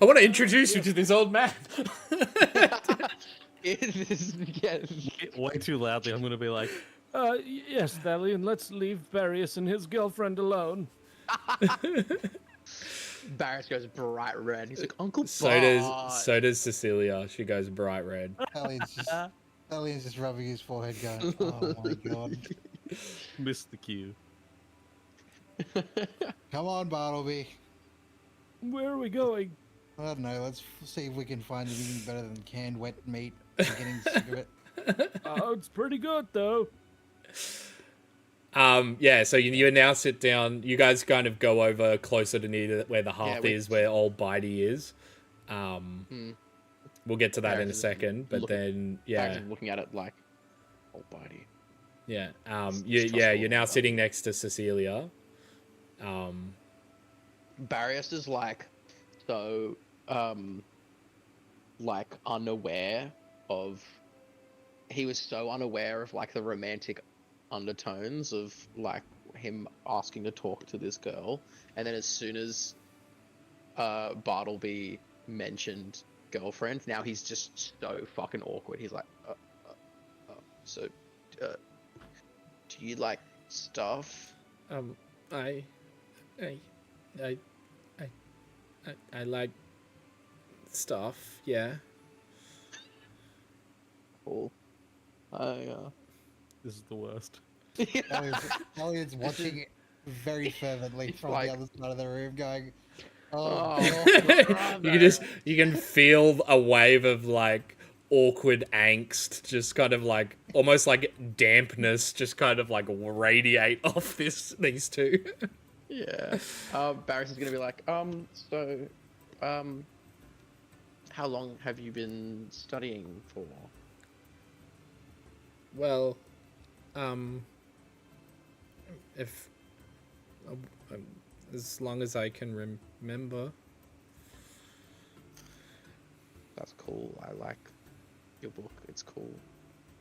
I want to introduce you to this old man. Way too loudly. I'm gonna be like, yes, Thalion, let's leave Barrius and his girlfriend alone. Barris goes bright red. He's like, Uncle So does Cecilia. She goes bright red. Ellion's just rubbing his forehead going, oh my god. Missed the cue. Come on, Bartleby. Where are we going? I don't know, let's see if we can find anything better than canned wet meat and getting sick of it. Oh, it's pretty good though. Yeah, so you now sit down. You guys kind of go over closer to near where the hearth is, where old Bitey is. We'll get to that in a second, but then Barris is looking at it like, old Bitey. Yeah. You're now sitting next to Cecilia. Barrios is like so like unaware of he was so unaware of like the romantic undertones of like him asking to talk to this girl, and then as soon as Bartleby mentioned girlfriend, now he's just so fucking awkward. He's like so do you like stuff? I like stuff, yeah. Cool. This is the worst. Ellion's watching it very fervently from like, the other side of the room going, you can feel a wave of like awkward angst, just kind of like almost like dampness, just kind of like radiate off these two. Yeah. Barris is gonna be like, how long have you been studying for? Well, if as long as I can remember. That's cool. I like your book. It's cool.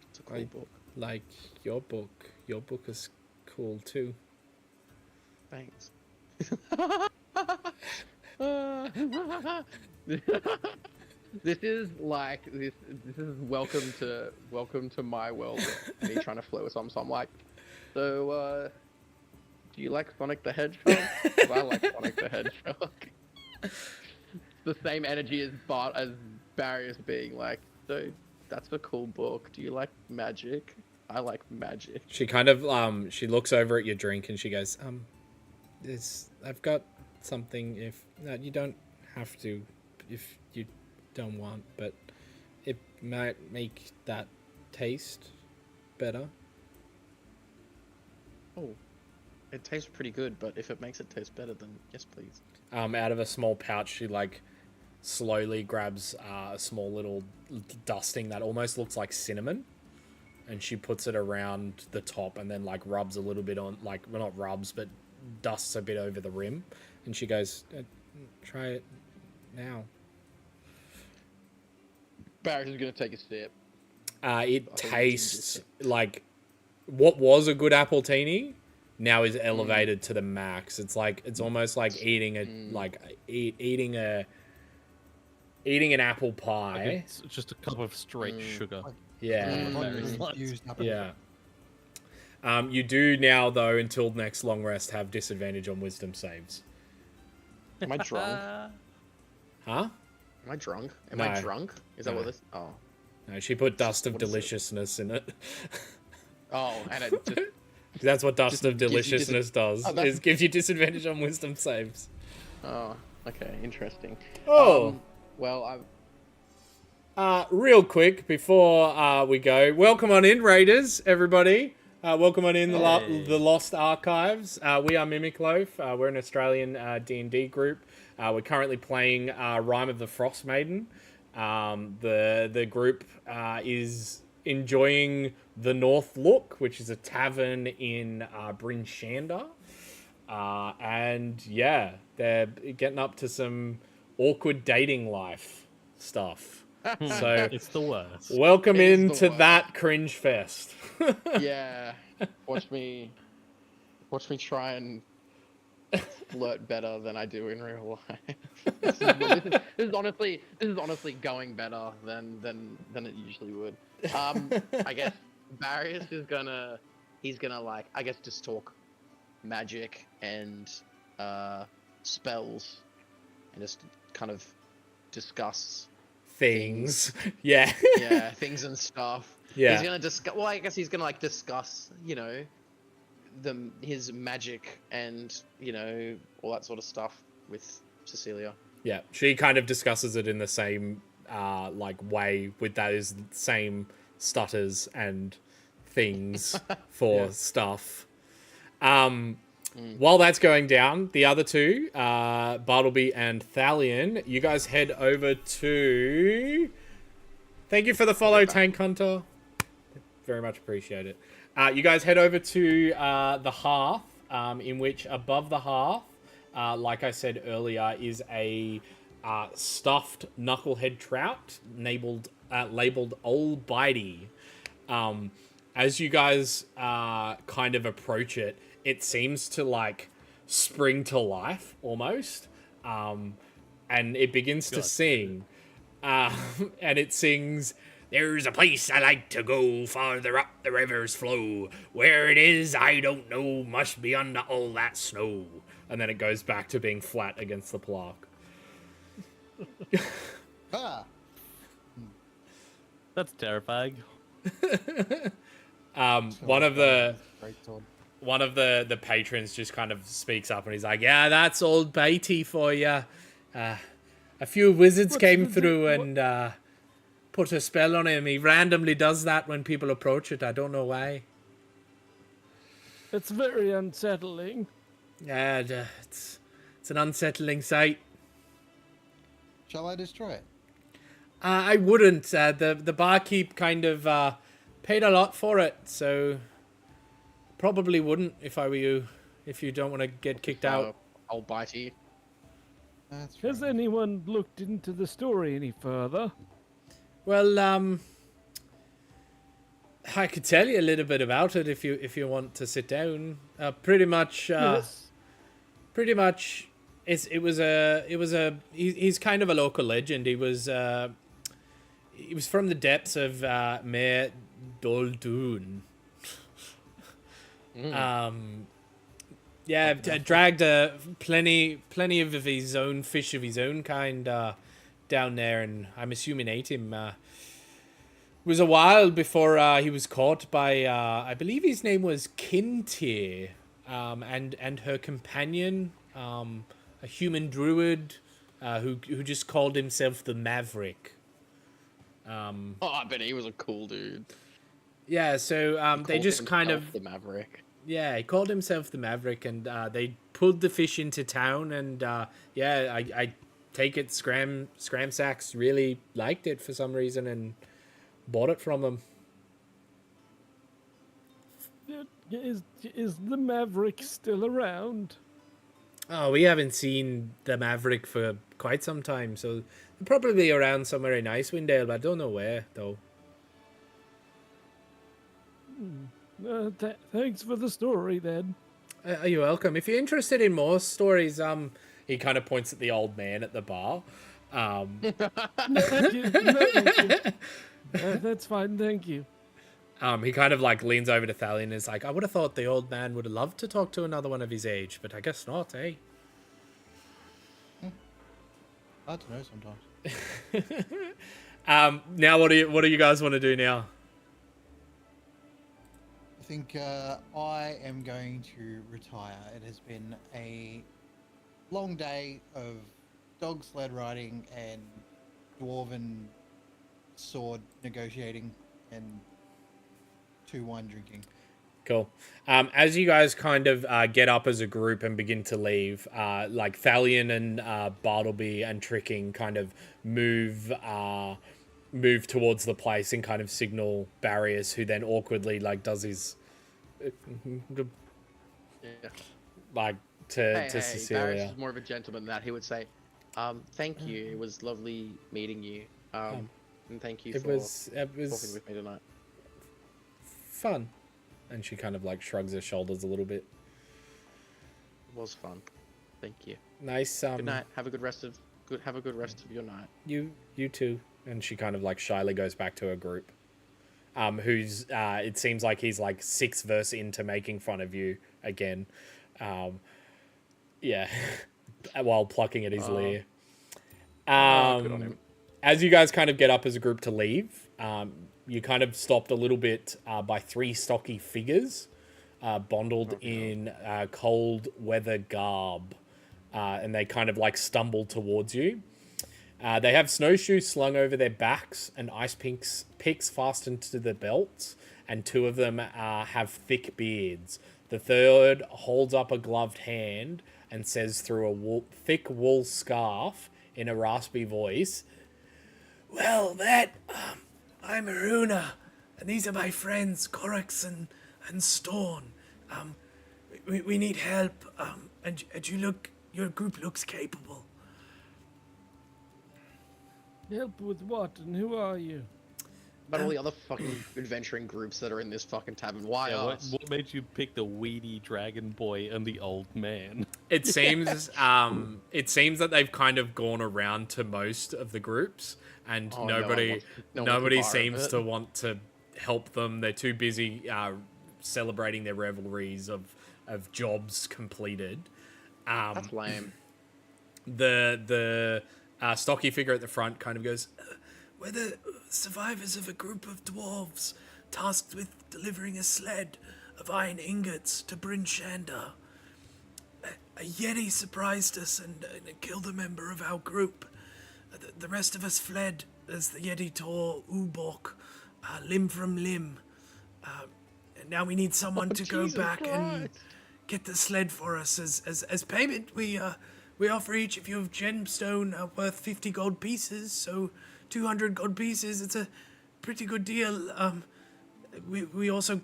It's a cool book. Like your book. Your book is cool too. Thanks. This is like this. This is welcome to my world. Me trying to flirt with someone. So I'm like, so do you like Sonic the Hedgehog? 'Cause I like Sonic the Hedgehog. The same energy as Barriers being like, so that's a cool book. Do you like magic? I like magic. She kind of she looks over at your drink and she goes, I've got something. If no, you don't have to, if you don't want, but it might make that taste better. Oh, it tastes pretty good, but if it makes it taste better, then yes, please. Out of a small pouch, she like slowly grabs a small little dusting that almost looks like cinnamon, and she puts it around the top and then like rubs a little bit on, like, well, not rubs, but dusts a bit over the rim, and she goes, try it now. Barriers is gonna take a sip. It tastes like what was a good appletini now is elevated to the max. It's like, it's almost like eating eating an apple pie. Like it's just a cup of straight sugar. Yeah. Infused apple. Yeah. You do now, though, until next long rest, have disadvantage on wisdom saves. Am I drunk? Huh? Am I drunk? Am No. I drunk? Is that No. what this? Oh. No, she put dust of What is it? deliciousness in it. Oh, and it just. That's what dust Just of gives you deliciousness does. Oh, that's- Is gives you disadvantage on wisdom saves. Oh, okay, interesting. Oh. Well, I've. Real quick before we go, welcome on in, Raiders, everybody. Welcome on in the Lost Archives. We are Mimic Loaf. We're an Australian D&D group. We're currently playing Rime of the Frostmaiden. The group is enjoying the North Look, which is a tavern in Bryn Shander. And yeah, they're getting up to some awkward dating life stuff. So It's the worst. welcome It is the into worst. that cringe fest. Yeah. Watch me try and flirt better than I do in real life. This is honestly going better than it usually would. I guess Barrios is he's gonna like, I guess, just talk magic and spells and just kind of discuss Things. Yeah. things and stuff. Yeah. He's gonna discuss. Well, I guess he's gonna like discuss, his magic and all that sort of stuff with Cecilia. Yeah. She kind of discusses it in the same way with those same stutters and things for stuff. While that's going down, the other two, Bartleby and Thalion, you guys head over to... Thank you for the follow, Tank Hunter. Very much appreciate it. You guys head over to the hearth, in which above the hearth, like I said earlier, is a stuffed knucklehead trout labeled Old Bitey. As you guys kind of approach it, it seems to like spring to life almost, and it begins to sing, and it sings, "There's a place I like to go, farther up the river's flow. Where it is, I don't know, must be under all that snow." And then it goes back to being flat against the plaque. Ah, That's terrifying. One of the great Todd. one of the patrons just kind of speaks up and he's like, "Yeah, that's Old Bitey for you. A few wizards came through and put a spell on him. He randomly does that when people approach it. I don't know why. It's very unsettling. Yeah, it's an unsettling sight. Shall I destroy it? I wouldn't. The barkeep kind of paid a lot for it, so probably wouldn't if I were you. If you don't want to get kicked out. Old Bitey. That's Has right. anyone looked into the story any further? Well, I could tell you a little bit about it if you want to sit down. Pretty much. Yes. He's kind of a local legend. He was he was from the depths of Mare Doldun. Yeah, dragged plenty of his own fish of his own kind down there, and I'm assuming ate him. It was a while before he was caught by I believe his name was Kintyr, and her companion, a human druid, who just called himself the Maverick. Oh, I bet he was a cool dude. Yeah, so they Called just kind himself of the Maverick. yeah, he called himself the Maverick, and they pulled the fish into town, and yeah, I take it Scramsacks really liked it for some reason and bought it from them. Is the Maverick still around? Oh, we haven't seen the Maverick for quite some time, so they're probably around somewhere in Icewind Dale, but I don't know where, though. Thanks for the story, then. You're welcome. If you're interested in more stories, he kind of points at the old man at the bar. Thank you. No, thank you. That's fine, thank you. He kind of like leans over to Thalion and is like, I would have thought the old man would have loved to talk to another one of his age, but I guess not, eh? Hard to know sometimes. Now what do you guys want to do now? I think I am going to retire. It has been a long day of dog sled riding and dwarven sword negotiating and 2 wine drinking. Cool. As you guys kind of get up as a group and begin to leave, like Thalion and Bartleby and Tricking kind of move towards the place and kind of signal Barriers, who then awkwardly like does his like to Cecilia. Barris is more of a gentleman than that. He would say, thank you. It was lovely meeting you. And thank you for talking with me tonight. Fun. And she kind of like shrugs her shoulders a little bit. It was fun. Thank you. Nice. Good night. Have a good rest of your night. You too. And she kind of like shyly goes back to her group. Who's it seems like he's like 6 verse into making fun of you again. Yeah. While plucking at his leer. Good on him. As you guys kind of get up as a group to leave, you kind of stopped a little bit by 3 stocky figures bundled in cold weather garb. And they kind of like stumble towards you. They have snowshoes slung over their backs and ice picks fastened to their belts, and 2 of them have thick beards. The third holds up a gloved hand and says through a thick wool scarf in a raspy voice, "Well, I'm Aruna, and these are my friends, Corax and Storn. We need help, and your group looks capable." Help with what, and who are you? But all the other fucking adventuring groups that are in this fucking tavern, why us? What made you pick the weedy dragon boy and the old man? It seems that they've kind of gone around to most of the groups, and nobody seems to want to help them. They're too busy celebrating their revelries of jobs completed. That's lame. The stocky figure at the front kind of goes, "We're the survivors of a group of dwarves tasked with delivering a sled of iron ingots to Bryn Shander. A yeti surprised us and killed a member of our group. The rest of us fled as the yeti tore Ubok limb from limb. And now we need someone to go back and get the sled for us. As payment, we offer each of you a gemstone worth 50 gold pieces, so 200 gold pieces. It's a pretty good deal. We also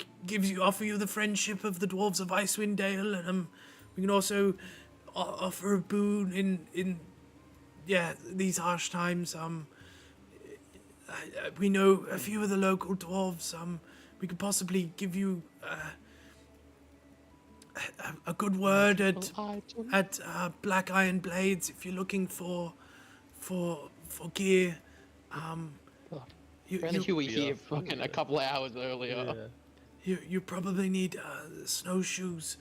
offer you the friendship of the dwarves of Icewind Dale, and we can also offer a boon in these harsh times. We know a few of the local dwarves. We could possibly give you a good word at Black Iron Blades if you're looking for gear. Apparently you were Yeah. here fucking a couple of hours earlier. Yeah. You probably need snowshoes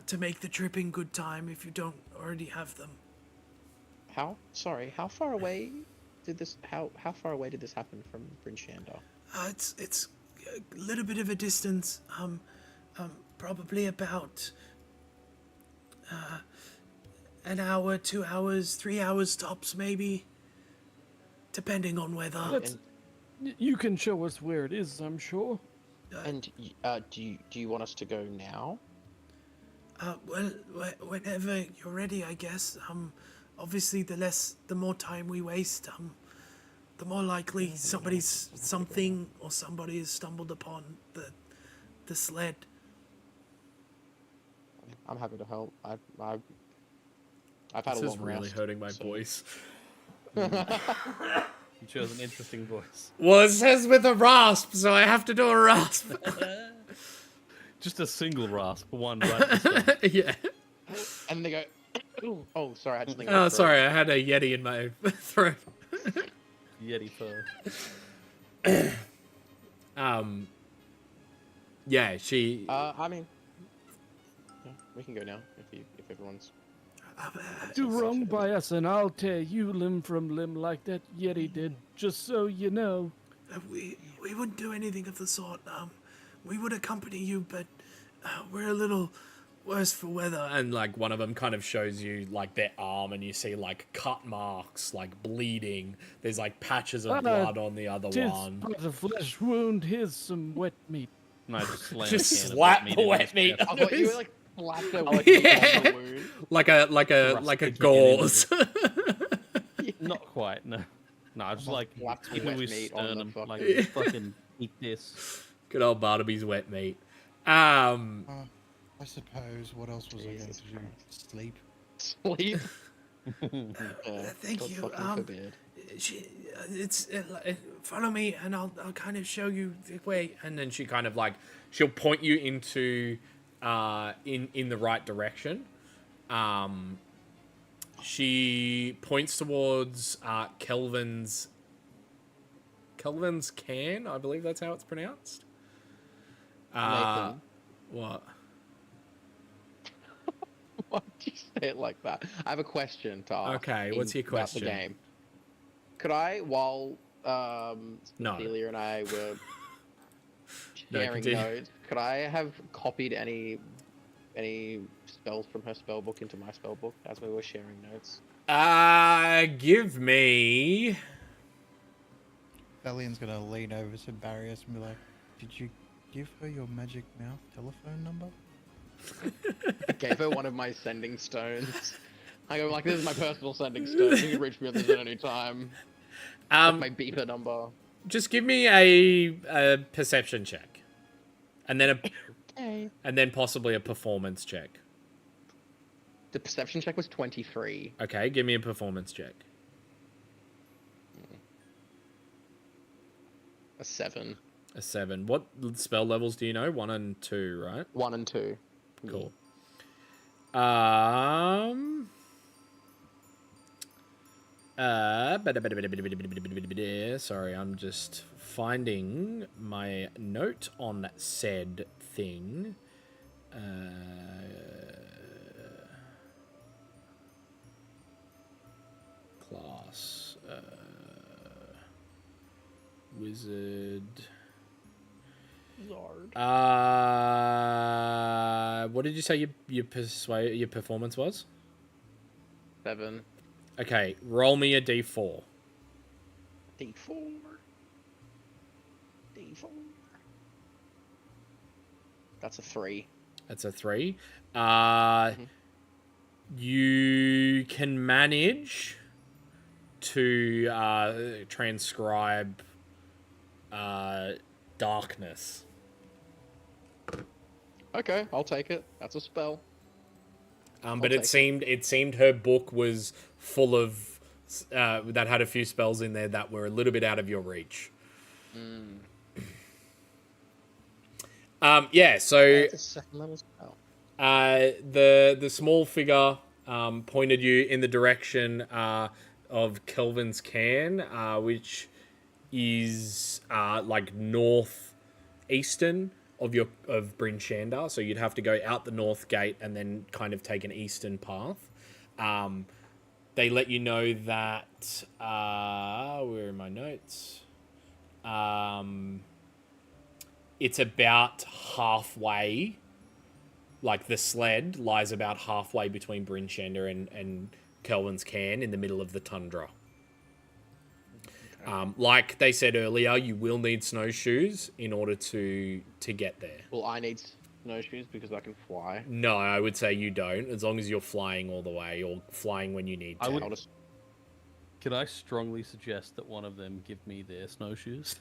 to make the trip in good time if you don't already have them. How far away did this far away did this happen from Bryn Shander? It's a little bit of a distance. Probably about an hour, 2 hours, 3 hours tops, maybe, depending on weather. That's- You can show us where it is, I'm sure. And do you want us to go now? Well, whenever you're ready, I guess. Obviously, the more time we waste, the more likely something or somebody has stumbled upon the sled. I'm happy to help. I've had This a is long really rest, hurting my so- voice. You chose an interesting voice. Well, it says with a rasp, so I have to do a rasp. Just a single rasp, one right at the start. Yeah. And they go, oh, sorry, I had something. Oh, sorry, I had a Yeti in my throat. Yeti fur. Yeah, she. I mean, yeah, we can go now if everyone's. Do wrong by us and I'll tear you limb from limb like that Yeti did, just so you know. We wouldn't do anything of the sort. We would accompany you, but we're a little worse for weather. And like one of them kind of shows you like their arm, and you see like cut marks, like bleeding. There's like patches of blood on the other Tis one. but a flesh wound, here's some wet meat. And I just slam Just a can of slap the into wet his meat. chest. I thought you were like slapped it with Yeah. the wound. Like a Rusty gauze. Not quite, no. No, I just like Slap some into wet his meat on the sternum, fucking- like fucking eat this. Good old Barnaby's wet meat. I suppose. What else was I going Jesus to do? Christ. Sleep. Sleep. Yeah, Thank God you, fucking forbid. Follow me, and I'll kind of show you the way. And then she kind of like she'll point you into in the right direction. She points towards Kelvin's cairn, I believe that's how it's pronounced. Nathan, What? why did you say it like that? I have a question to ask. Okay, what's your about question? The game. Could I, while No. Celia and I were No, sharing continue. notes, could I have copied any spells from her spell book into my spell book as we were sharing notes? Give me. Thalian's gonna lean over to Barrios and be like, "Did you give her your magic mouth telephone number?" I gave her one of my sending stones. I go like, "This is my personal sending stone. You can reach me on this at any time." My beeper number. Just give me a perception check, and then Okay. and then possibly a performance check. The perception check was 23. Okay, give me a performance check. A 7. A 7. What spell levels do you know? 1 and 2, right? 1 and 2. Cool. Sorry, I'm just finding my note on said thing. Class. Wizard. What did you say your performance was? 7. Okay, roll me a d4. D4. D4. That's a 3. That's a 3. You can manage to transcribe darkness. Okay, I'll take it. That's a spell. But take it seemed her book was full of that had a few spells in there that were a little bit out of your reach. Yeah, so That's a second level spell. the small figure pointed you in the direction of Kelvin's cairn, which is like northeastern of Bryn Shander, so you'd have to go out the north gate and then kind of take an eastern path. They let you know that where are my notes? It's about halfway. Like the sled lies about halfway between Bryn Shander and Kelvin's Cairn in the middle of the tundra. Like they said earlier, you will need snowshoes in order to get there. Well, I need snowshoes because I can fly. No, I would say you don't, as long as you're flying all the way or flying when you need to. I'll just... Can I strongly suggest that one of them give me their snowshoes?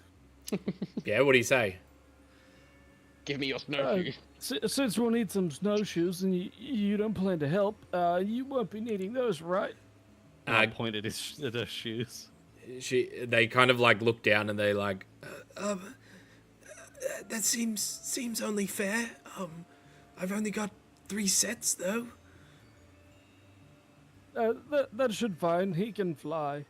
Yeah, what do you say? Give me your snowshoes. Since we'll need some snowshoes and you don't plan to help, you won't be needing those, right? I pointed at her shoes. They kind of like look down and they like, That seems only fair. I've only got 3 sets though. That should fine. He can fly.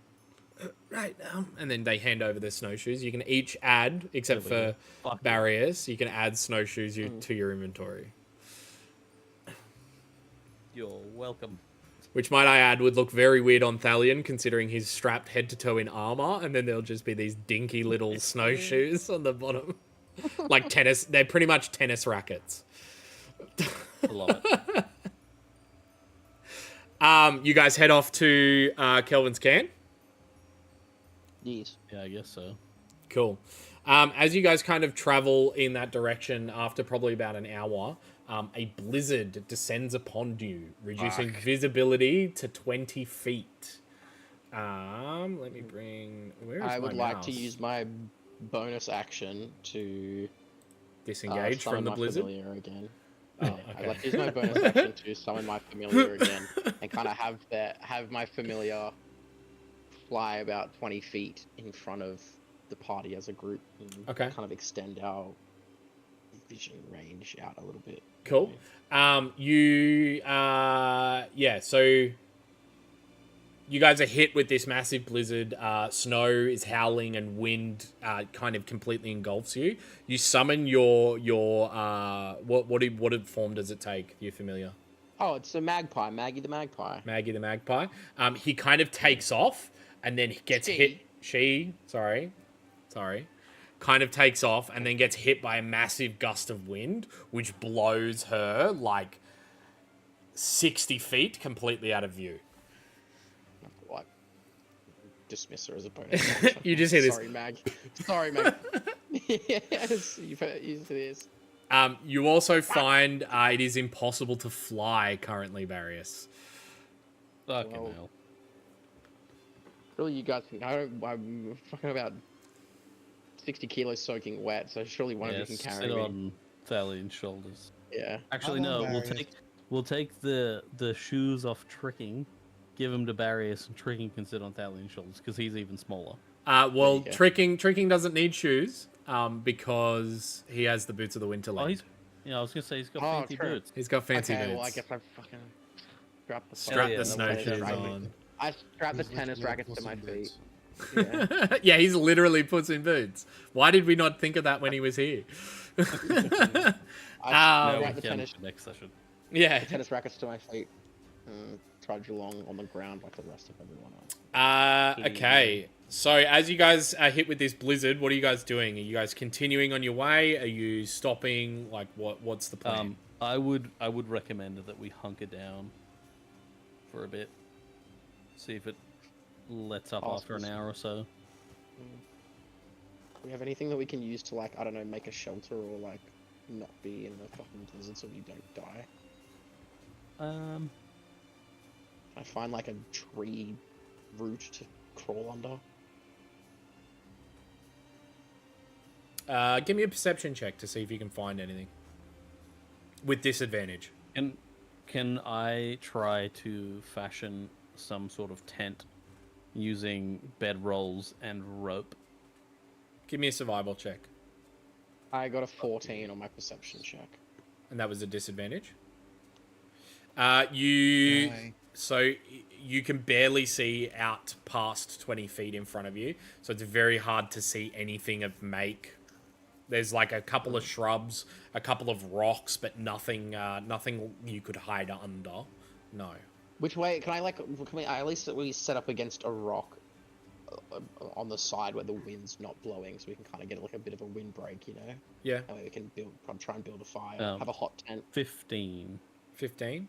Right. and then they hand over their snowshoes. You can each add, except for Barriers, you can add snowshoes to your inventory. You're welcome. Which, might I add, would look very weird on Thalion, considering he's strapped head to toe in armor, and then there'll just be these dinky little snowshoes on the bottom. Like tennis, they're pretty much tennis rackets. I love it. You guys head off to Kelvin's Cairn? Yes. Yeah, I guess so. Cool. As you guys kind of travel in that direction, after probably about an hour, a blizzard descends upon you, reducing visibility to 20 feet. Let me bring... Where is I would my like mouse? to use my bonus action to Disengage from summon the my blizzard? familiar again. Oh, Yeah, okay. I'd like to use my bonus action to summon my familiar again, and kind of have my familiar fly about 20 feet in front of the party as a group, and Okay. kind of extend our vision range out a little bit. Cool. So you guys are hit with this massive blizzard. Snow is howling and wind kind of completely engulfs you. You summon your what form does it take? Your familiar? Oh, it's a magpie, Maggie the magpie. Maggie the magpie. He kind of takes off and then gets hit. Sorry. Kind of takes off and then gets hit by a massive gust of wind, which blows her like 60 feet completely out of view. What? Dismiss her as a bonus action. You just hear this. Sorry, Mag. Sorry, Mag. Yes, you've used this. You also find it is impossible to fly currently, Barrius. Fucking Well, hell. Really, you guys think I'm fucking about 60 kilos soaking wet, so surely one of you can carry sit me. on Thalion's shoulders. Yeah. Actually, How no. long, We'll Barriers? take the shoes off Tricking, give them to Barrius, and Tricking can sit on Thalion's shoulders because he's even smaller. Well, There you go. Tricking doesn't need shoes because he has the boots of the Oh, Winterland. I was gonna say he's got Oh, fancy true. boots. He's got fancy Okay, boots. well, I guess I fucking strap the Strap yeah, the no, snowshoes racket. on. I strap the He's tennis literally rackets to my Puss in feet. Boots. Yeah. Yeah, he's literally Puss in Boots. Why did we not think of that when he was here? I Um, strap we the can tennis, for next session. Yeah. tennis rackets to my feet. Trudge along on the ground like the rest of everyone else. Okay. So as you guys are hit with this blizzard, what are you guys doing? Are you guys continuing on your way? Are you stopping? Like, what's the plan? I would recommend that we hunker down for a bit. See if it lets up after an hour or so. Do we have anything that we can use to, like, I don't know, make a shelter or, like, not be in the fucking blizzard so we don't die? Um, Can I find, like, a tree root to crawl under? Give me a perception check to see if you can find anything. With disadvantage. can I try to fashion some sort of tent using bedrolls and rope? Give me a survival check. I got a 14 on my perception check. And that was a disadvantage. You Aye. So you can barely see out past 20 feet in front of you. So it's very hard to see anything of make. There's like a couple of shrubs, a couple of rocks, but nothing you could hide under. No. Which way can I at least we set up against a rock on the side where the wind's not blowing, so we can kind of get like a bit of a windbreak, you know? Yeah. That way we can try and build a fire, have a hot tent. 15. 15.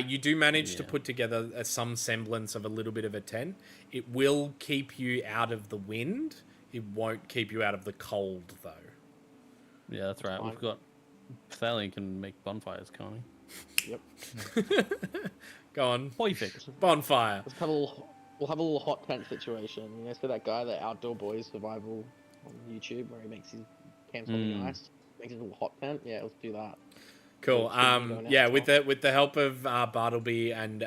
You do manage to put together some semblance of a little bit of a tent. It will keep you out of the wind. It won't keep you out of the cold, though. Yeah, that's right. Fine. We've got Thalion can make bonfires, can't he? Yep. Go on. Perfect. Bonfire. We'll have a little hot tent situation. You know, so that guy, the Outdoor Boys Survival on YouTube, where he makes his camps on the ice, makes his little hot tent. Yeah, let's do that. Cool. Yeah, with the help of Bartleby and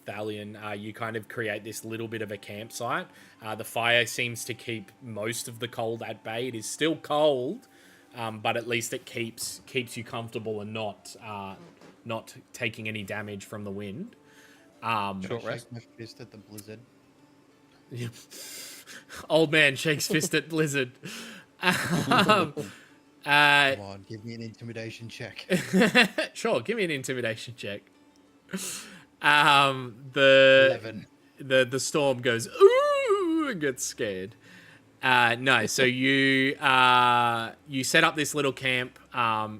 Thalion, you kind of create this little bit of a campsite. The fire seems to keep most of the cold at bay. It is still cold, but at least it keeps you comfortable and not taking any damage from the wind. Short rest. My fist at the blizzard. Old man shakes fist at blizzard. Come on, give me an intimidation check. Sure, give me an intimidation check. 11. The storm goes ooh and gets scared. No, so you set up this little camp.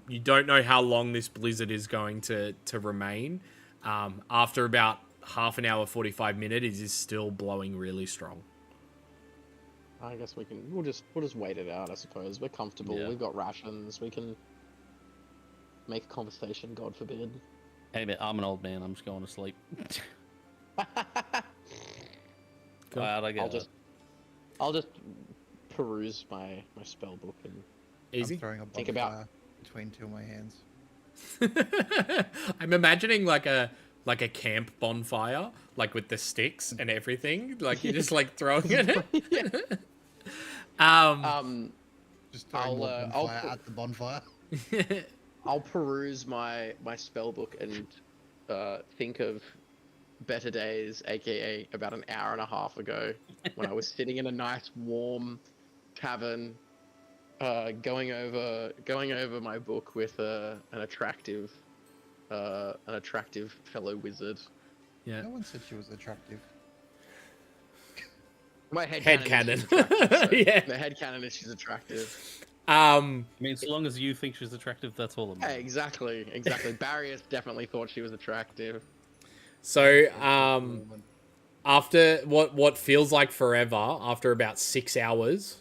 You don't know how long this blizzard is going to remain. After about half an hour, 45 minutes, it is still blowing really strong. I guess we'll just wait it out. I suppose we're comfortable. Yeah. We've got rations. We can make a conversation. God forbid. Hey, man, I'm an old man. I'm just going to sleep. Cool. I'll just peruse my spell book and Easy. I'm throwing a Think about- bonfire between two of my hands. I'm imagining like a camp bonfire, like with the sticks and everything. Like you're just like throwing it. Just throwing more I'll bonfire at the bonfire. I'll peruse my spell book and think of better days, aka about an hour and a half ago, when I was sitting in a nice warm tavern, going over my book with an attractive fellow wizard. Yeah. No one said she was attractive. My head Cannon. Yeah. Yeah. The head canon is she's attractive. I mean, so long as you think she's attractive, that's all that Hey, matters. exactly. Barrius definitely thought she was attractive. So after what feels like forever, after about 6 hours,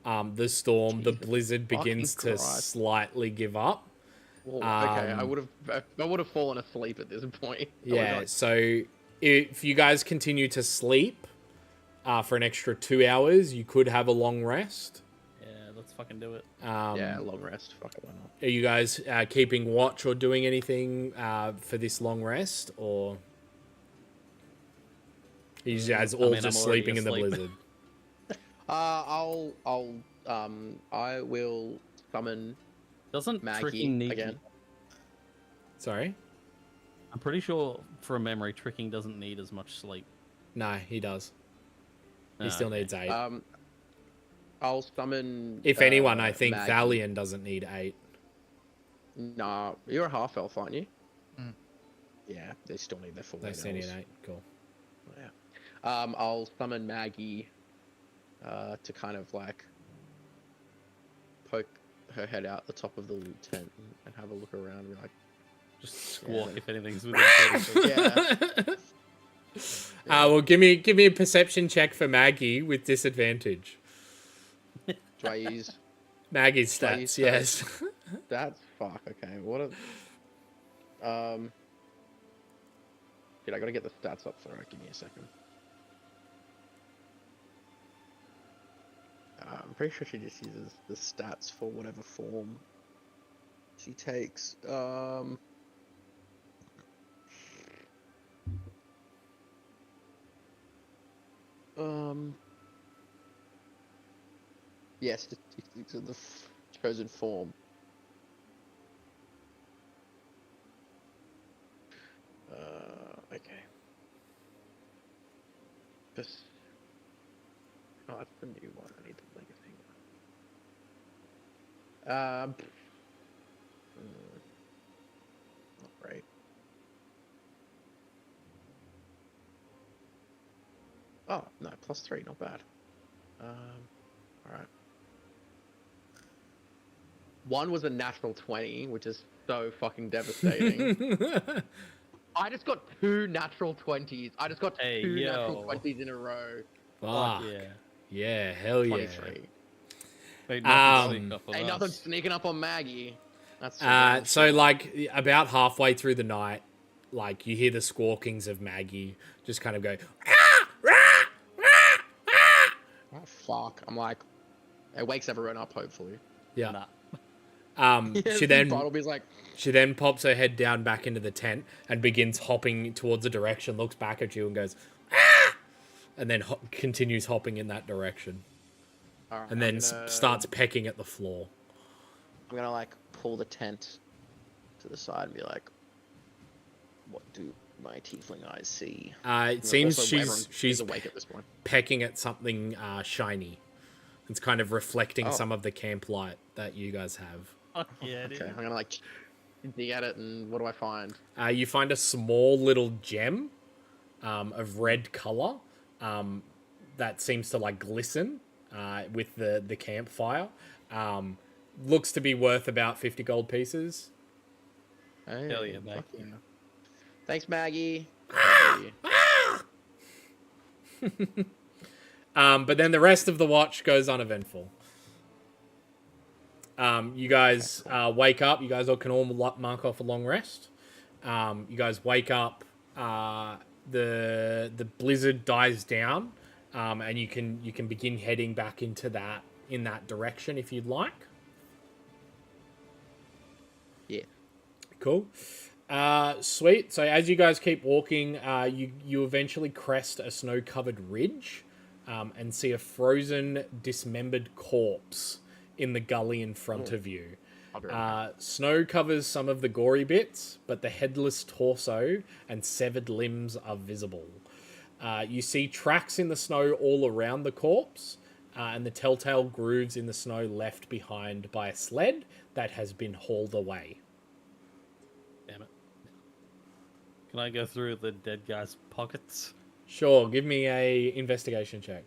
the blizzard begins to Christ. slightly give up. Well, okay, I would have fallen asleep at this point. Yeah, so if you guys continue to sleep for an extra 2 hours, you could have a long rest. Yeah, let's fucking do it. Yeah, long rest. Fuck it, why not? Are you guys keeping watch or doing anything for this long rest, or are you guys all I'm just already sleeping in the asleep. blizzard? I will summon Doesn't Maggie tricking need again. Sorry? I'm pretty sure, from memory, tricking doesn't need as much sleep. No, he does. He Ah, still okay. needs 8. I'll summon. If anyone, I think Maggie. Thalion doesn't need 8. Nah, you're a half elf, aren't you? Mm. Yeah, they still need their full. They 8 still need elves. 8. Cool. Yeah. I'll summon Maggie to kind of like poke her head out the top of the tent and have a look around and be like, Just squawk Yeah. if anything's within 30 feet. yeah. Well, give me a perception check for Maggie with disadvantage. Do I use Maggie's Shall I use stats, yes. that? Fuck. Okay. What a. Dude, I gotta get the stats up for her. Give me a second. I'm pretty sure she just uses the stats for whatever form she takes. Yeah, statistics of the chosen form. Okay. Not great. Oh no, +3, not bad. All right. One was a natural 20, which is so fucking devastating. I just got 2 natural 20s. I just got Hey, 2 natural yo. 20s in a row. Fuck. Yeah. Yeah, hell yeah. 23. Ain't nothing Um, sneak up on Ain't nothing us. sneaking up on Maggie. That's So like about halfway through the night, like you hear the squawkings of Maggie just kind of go. oh fuck. I'm like, it wakes everyone up. Hopefully. Yeah. Nah. She then Bartleby's like, she then pops her head down back into the tent and begins hopping towards the direction. Looks back at you and goes, ah! And then continues hopping in that direction. all right, And then I'm gonna, starts pecking at the floor. I'm gonna like pull the tent to the side and be like, what do my tiefling eyes see? It seems Also, everyone she's is awake at this point. pecking at something shiny. It's kind of reflecting Oh. some of the camp light that you guys have. Fuck yeah, dude. Okay, I'm gonna like dig at it, and what do I find? You find a small little gem of red color that seems to like glisten with the campfire. Looks to be worth about 50 gold pieces. Hey, Hell yeah, Maggie. fuck yeah. Thanks, Maggie. But then the rest of the watch goes uneventful. You guys wake up. You guys all can all mark off a long rest. You guys wake up. The blizzard dies down, and you can begin heading back into that direction if you'd like. Yeah. Cool. Sweet. So as you guys keep walking, you eventually crest a snow-covered ridge, and see a frozen, dismembered corpse in the gully in front of you. Snow covers some of the gory bits, but the headless torso and severed limbs are visible. You see tracks in the snow all around the corpse, and the telltale grooves in the snow left behind by a sled that has been hauled away. Damn it. Can I go through the dead guy's pockets? Sure, give me a investigation check.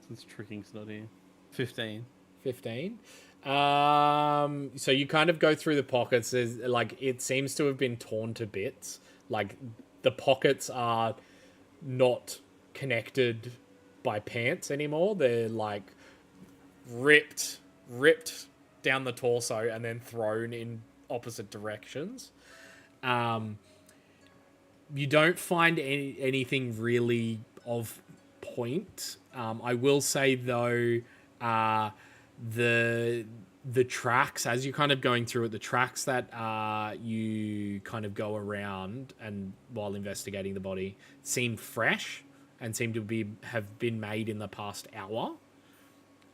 Since tricking's not here. 15. 15. So you kind of go through the pockets. There's like it seems to have been torn to bits. Like the pockets are not connected by pants anymore. They're like ripped down the torso and then thrown in opposite directions. You don't find anything really of point. I will say though, the tracks as you're kind of going through it, the tracks that you kind of go around and while investigating the body seem fresh and seem to have been made in the past hour,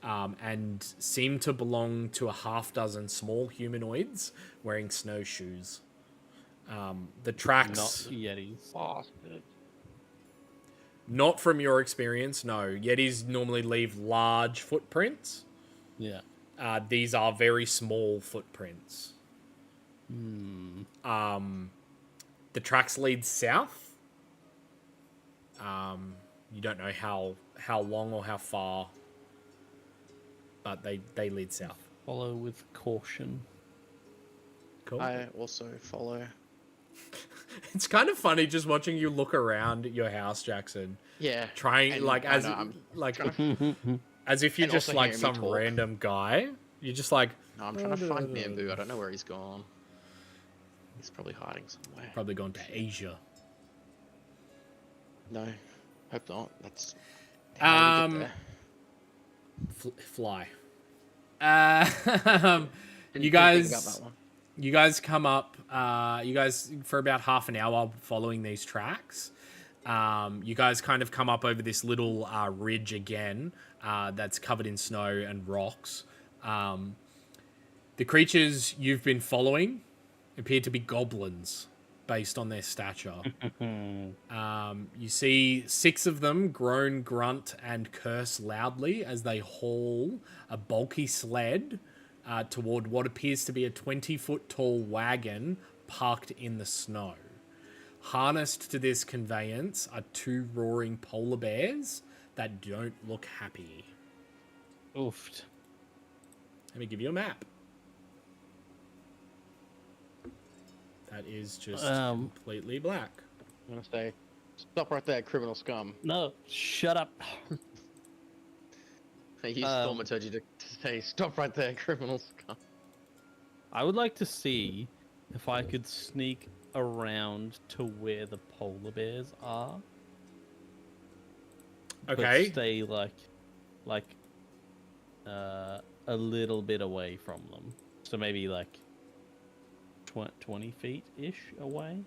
and seem to belong to a half dozen small humanoids wearing snowshoes. The tracks Not Yetis. Bastard. not from your experience, no. Yetis normally leave large footprints. Yeah. These are very small footprints. The tracks lead south. You don't know how long or how far, but they lead south. Follow with caution. Cool. I also follow. It's kind of funny just watching you look around your house, Jackson. Yeah. Trying And like I as know, I'm like trying as if you're and just also like hearing me some talk. random guy. You're just like No, I'm trying to find Bamboo. I don't know where he's gone. He's probably hiding somewhere. probably gone to Asia. No, hope not. That's how did we get there? Fly. Didn't You think guys about that one. You guys come up, you guys, for about half an hour following these tracks, you guys kind of come up over this little ridge again that's covered in snow and rocks. The creatures you've been following appear to be goblins, based on their stature. You see 6 of them groan, grunt, and curse loudly as they haul a bulky sled toward what appears to be a 20-foot tall wagon parked in the snow. Harnessed to this conveyance are 2 roaring polar bears that don't look happy. Oofed. Let me give you a map. That is just completely black. I'm gonna say, stop right there, criminal scum. No, shut up. I used thaumaturgy to say, stop right there, criminal scum. I would like to see if I could sneak around to where the polar bears are. Okay. But stay a little bit away from them. So maybe like 20 feet ish away.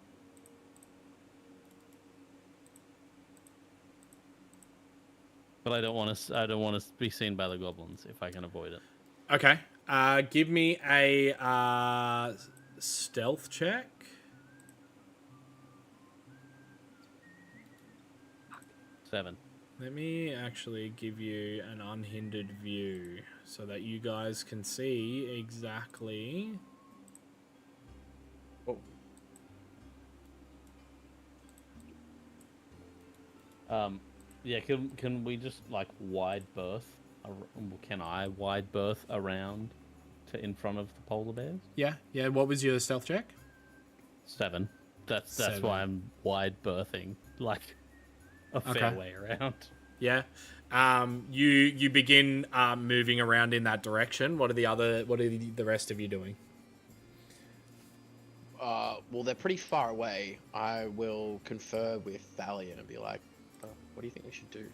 But I don't want to be seen by the goblins if I can avoid it. Okay. Give me a stealth check. 7. Let me actually give you an unhindered view so that you guys can see exactly. Yeah, can we just like wide berth? Can I wide berth around to in front of the polar bears? Yeah. What was your stealth check? 7. That's 7. why I'm wide berthing like a fair way around. Yeah. You begin moving around in that direction. What are the rest of you doing? Well, they're pretty far away. I will confer with Thalion and be like, what do you think we should do?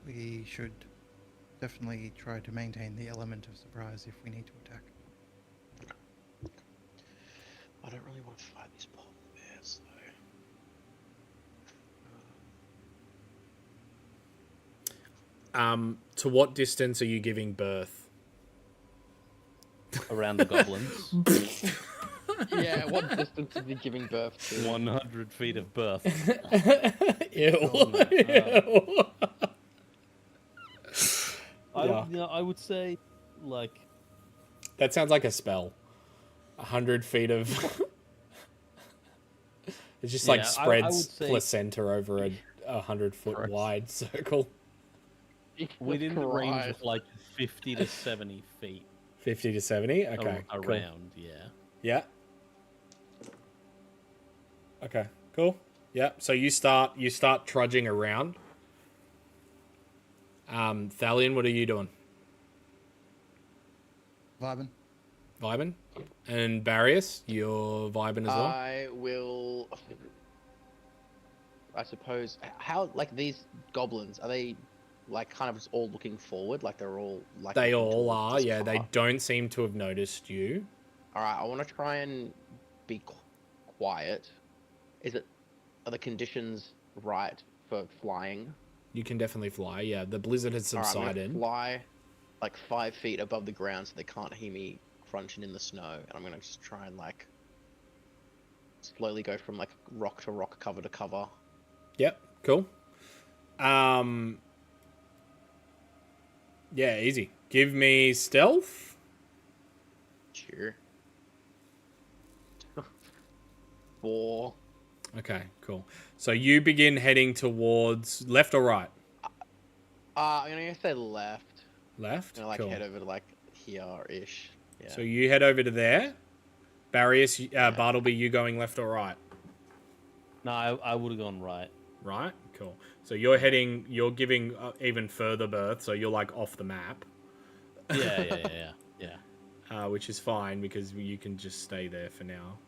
We should definitely try to maintain the element of surprise if we need to attack. I don't really want to fight these polar bears, though. To what distance are you giving birth? Around the goblins. Yeah, what distance is he giving birth to? 100 feet of birth. Ew. I would say, like... That sounds like a spell. 100 feet of... It just spreads placenta over a 100-foot wide circle. Within the range of like 50 to 70 feet. 50 to 70? Okay. Around, cool. yeah. Yeah. Okay, cool. Yeah, so you start trudging around. Thalion, what are you doing? Vibing? And Barrius, you're vibing as well? I will... I suppose... How, like, these goblins, are they, like, kind of just all looking forward? Like, they're all, like... They all are, yeah. They don't seem to have noticed you. Alright, I want to try and be quiet. Are the conditions right for flying? You can definitely fly, yeah. The blizzard has subsided. Alright, I'm gonna fly, like, 5 feet above the ground so they can't hear me crunching in the snow. And I'm gonna just try and, like, slowly go from, like, rock to rock, cover to cover. Yep, cool. Yeah, easy. Give me stealth. Sure. 4. Okay, cool. So you begin heading towards left or right? I'm gonna say left. Left? I'm gonna, like, cool. head over to, like, here-ish. Yeah. So you head over to there. Barrius, Bartleby, you going left or right? No, I would have gone right. Right? Cool. So you're giving even further berth, so you're, like, off the map. Yeah. Which is fine, because you can just stay there for now.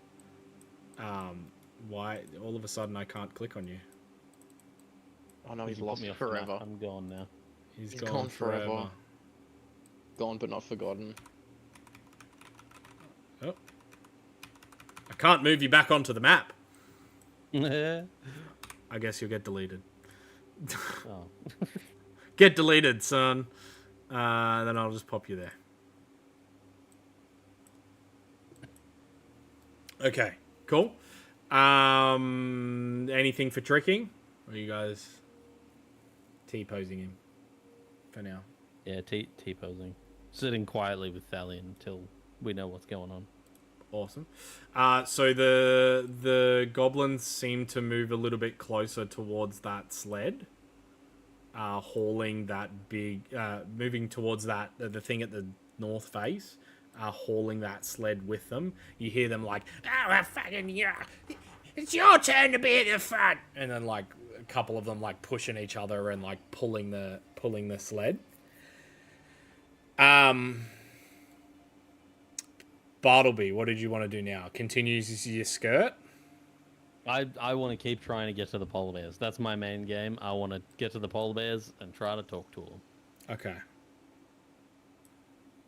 Why all of a sudden I can't click on you? Oh no, he's lost forever. I'm gone now. He's gone forever. Gone but not forgotten. Oh. I can't move you back onto the map. I guess you'll get deleted. Oh. Get deleted, son. Then I'll just pop you there. Okay, cool. Anything for tricking? Or are you guys T-posing him for now? Yeah, T-posing. Sitting quietly with Thalion until we know what's going on. Awesome. So the goblins seem to move a little bit closer towards that sled, hauling that big, moving towards that the thing at the north face, hauling that sled with them. You hear them like, "Oh, fucking yeah, it's your turn to be at the front," and then like a couple of them like pushing each other and like pulling the sled. Bartleby, what did you want to do now? Continues your skirt? I want to keep trying to get to the polar bears. That's my main game. I want to get to the polar bears and try to talk to them. Okay.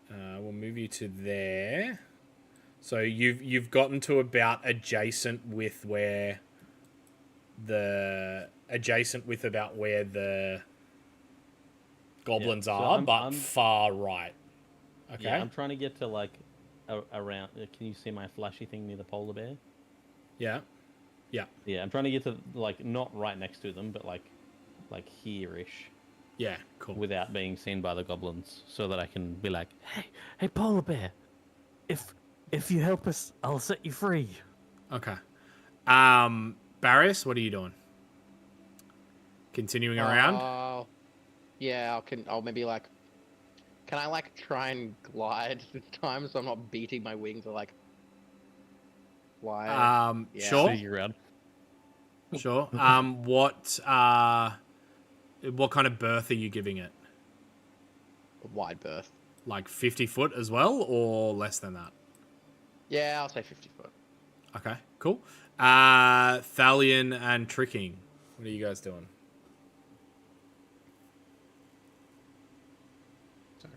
We'll move you to there. So you've gotten to about adjacent with about where the goblins are, I'm far right. Okay. Yeah, I'm trying to get to like around. Can you see my flashy thing near the polar bear? Yeah. Yeah. Yeah, I'm trying to get to like not right next to them, but like here-ish. Yeah, cool. Without being seen by the goblins, so that I can be like, hey, polar bear, if you help us, I'll set you free. Okay. Barrius, what are you doing? Continuing around? Yeah, I'll maybe like, can I like try and glide this time so I'm not beating my wings or like fly? Yeah. Sure. Around. Sure. What kind of berth are you giving it? A wide berth. Like 50 foot as well, or less than that? Yeah, I'll say 50 foot. Okay, cool. Thalion and Tricking, what are you guys doing? Sorry.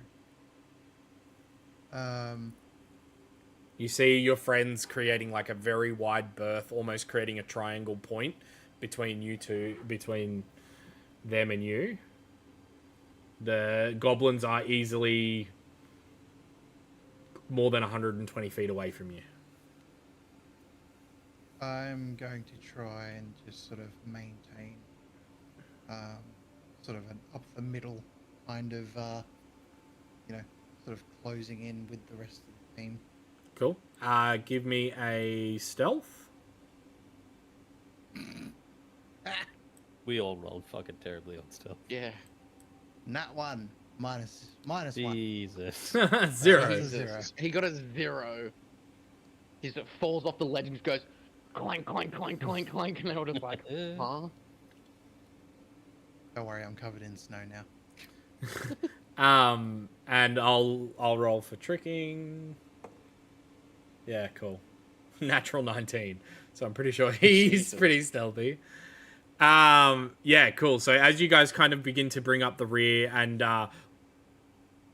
You see your friends creating like a very wide berth, almost creating a triangle point between you two, between them and you. The goblins are easily more than 120 feet away from you. I'm going to try and just sort of maintain sort of an up the middle kind of, sort of closing in with the rest of the team. Cool. Give me a stealth. We all rolled fucking terribly on stuff. Yeah. Nat 1 minus 1. Jesus. 0. Zero. He got a 0. He just falls off the ledge and just goes clank, clank, clank, clank, clank, and they're all just like, huh? Don't worry, I'm covered in snow now. And I'll roll for tricking. Yeah, cool. Natural 19. So I'm pretty sure he's pretty stealthy. Yeah, cool. So as you guys kind of begin to bring up the rear, and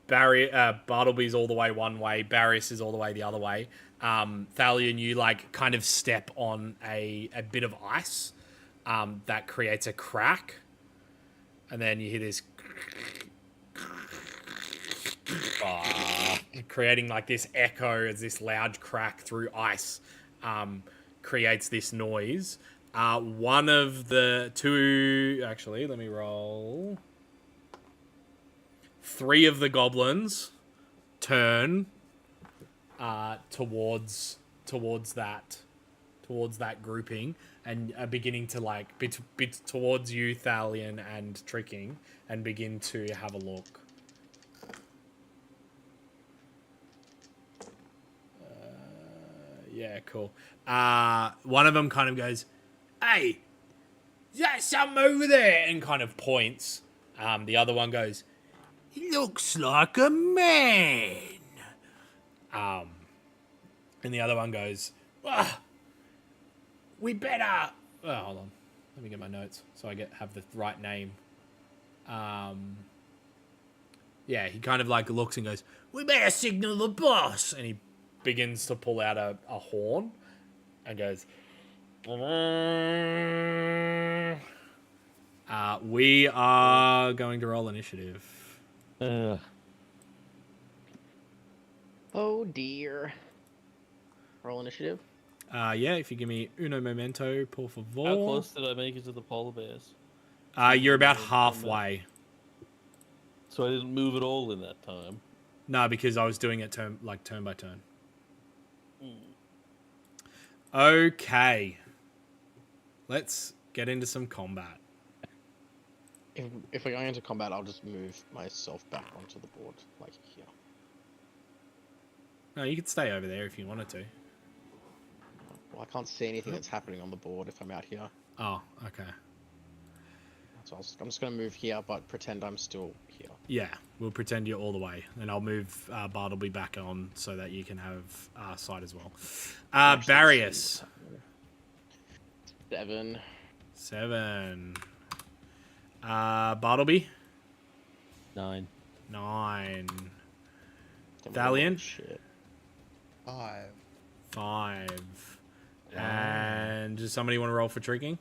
Bartleby's all the way one way, Barrius is all the way the other way. Thalion, you like kind of step on a bit of ice that creates a crack, and then you hear this creating like this echo as this loud crack through ice creates this noise. One of the two, actually, let me roll. 3 of the goblins turn towards that grouping and are beginning to like bit towards you, Thalion, and Tricking, and begin to have a look. Yeah, cool. One of them kind of goes, "Hey, is that something over there?" and kind of points. The other one goes, "He looks like a man." And the other one goes, "We better." Oh, hold on. Let me get my notes so I have the right name. Yeah, he kind of like looks and goes, "We better signal the boss," and he begins to pull out a horn and goes, we are going to roll initiative. Oh dear. Roll initiative. Yeah, if you give me uno momento, por How favor. close did I make it to the polar bears? You're about Combat. halfway. So I didn't move at all in that time. No, because I was doing it turn by turn. Hmm. Okay. Let's get into some combat. If we're going into combat, I'll just move myself back onto the board, like here. No, you could stay over there if you wanted to. Well, I can't see anything that's happening on the board if I'm out here. Oh, okay. So I'm just going to move here, but pretend I'm still here. Yeah, we'll pretend you're all the way. And I'll move Bartleby back on so that you can have sight as well. Actually, Barrius. 7. 7. Bartleby. 9. 9. Don't Thalion? Shit. 5. 5. And does somebody want to roll for tricking?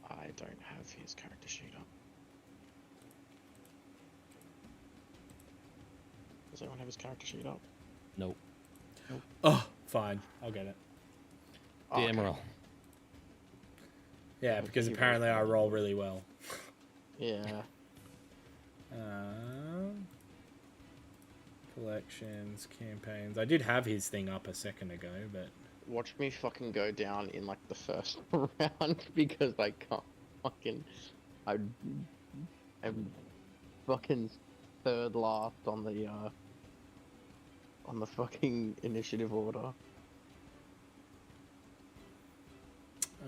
I don't have his character sheet up. Does anyone have his character sheet up? Nope. Oh, fine. I'll get it. Oh, Damn roll. Yeah, because apparently I roll really well. Yeah. Collections, campaigns. I did have his thing up a second ago, but... Watch me fucking go down in like the first round because I can't fucking. I'm fucking third last on the fucking initiative order.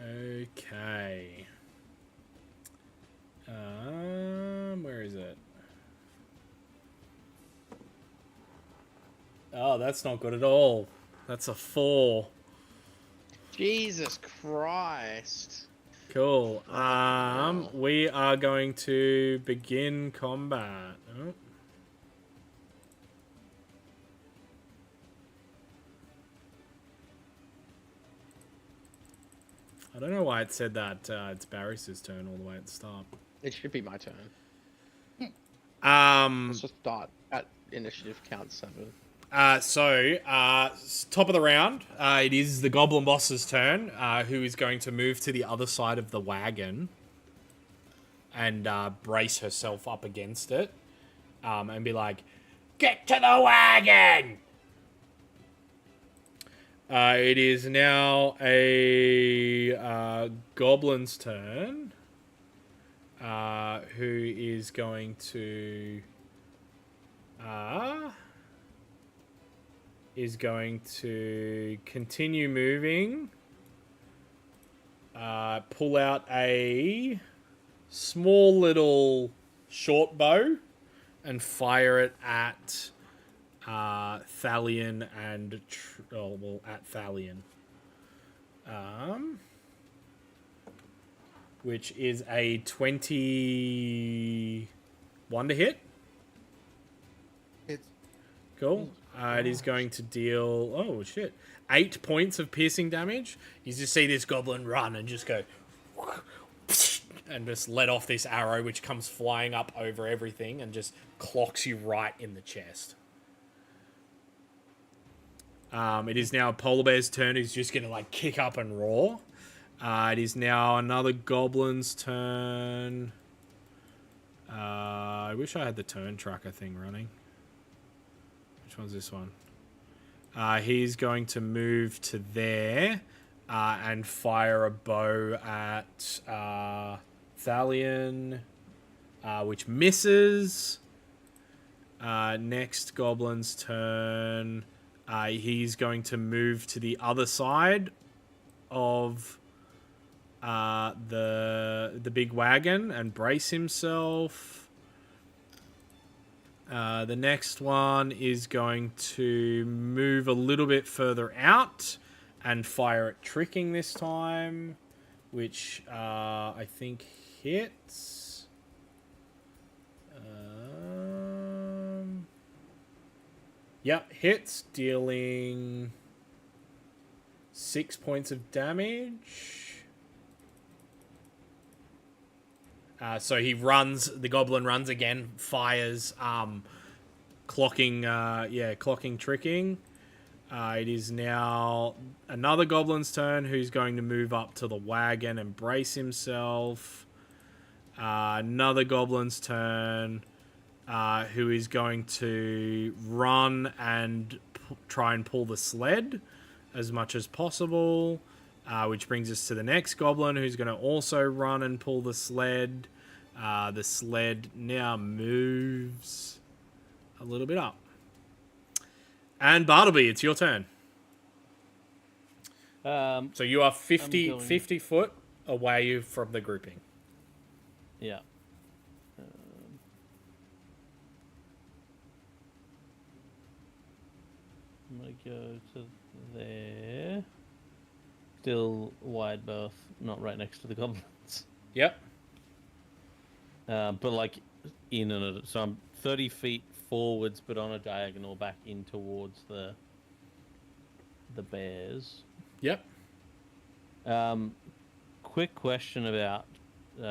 Okay. Where is it? Oh, that's not good at all. That's a 4. Jesus Christ. Cool. We are going to begin combat. Oh. I don't know why it said that it's Barris's turn all the way at the start. It should be my turn. Um, Let's just start at initiative count 7. Top of the round, it is the Goblin Boss's turn, who is going to move to the other side of the wagon and brace herself up against it and be like, "Get to the wagon!" It is now a Goblin's turn, who is going to... continue moving, pull out a small little short bow and fire it at Thalion and at Thalion, which is a 21 to hit. It's Cool. It is going to deal 8 points of piercing damage. You just see this goblin run and just go and just let off this arrow, which comes flying up over everything and just clocks you right in the chest. It is now Polar Bear's turn, who's just going to like kick up and roar. It is now another goblin's turn. I wish I had the turn tracker thing running. Which one's this one? He's going to move to there and fire a bow at Thalion, which misses. Next goblin's turn. He's going to move to the other side of the big wagon and brace himself. The next one is going to move a little bit further out and fire at tricking this time, which I think hits. Yep, hits, dealing 6 points of damage. So he runs, the goblin runs again, fires, clocking tricking. It is now another goblin's turn, who's going to move up to the wagon and brace himself. Another goblin's turn, who is going to run and try and pull the sled as much as possible. Which brings us to the next goblin, who's going to also run and pull the sled. The sled now moves a little bit up. And Bartleby, it's your turn. So you are 50 foot away from the grouping. Yeah. I'm going to go to there. Still wide berth, not right next to the goblins. Yep. But like in and so I'm 30 feet forwards, but on a diagonal back in towards the bears. Yep. Quick question about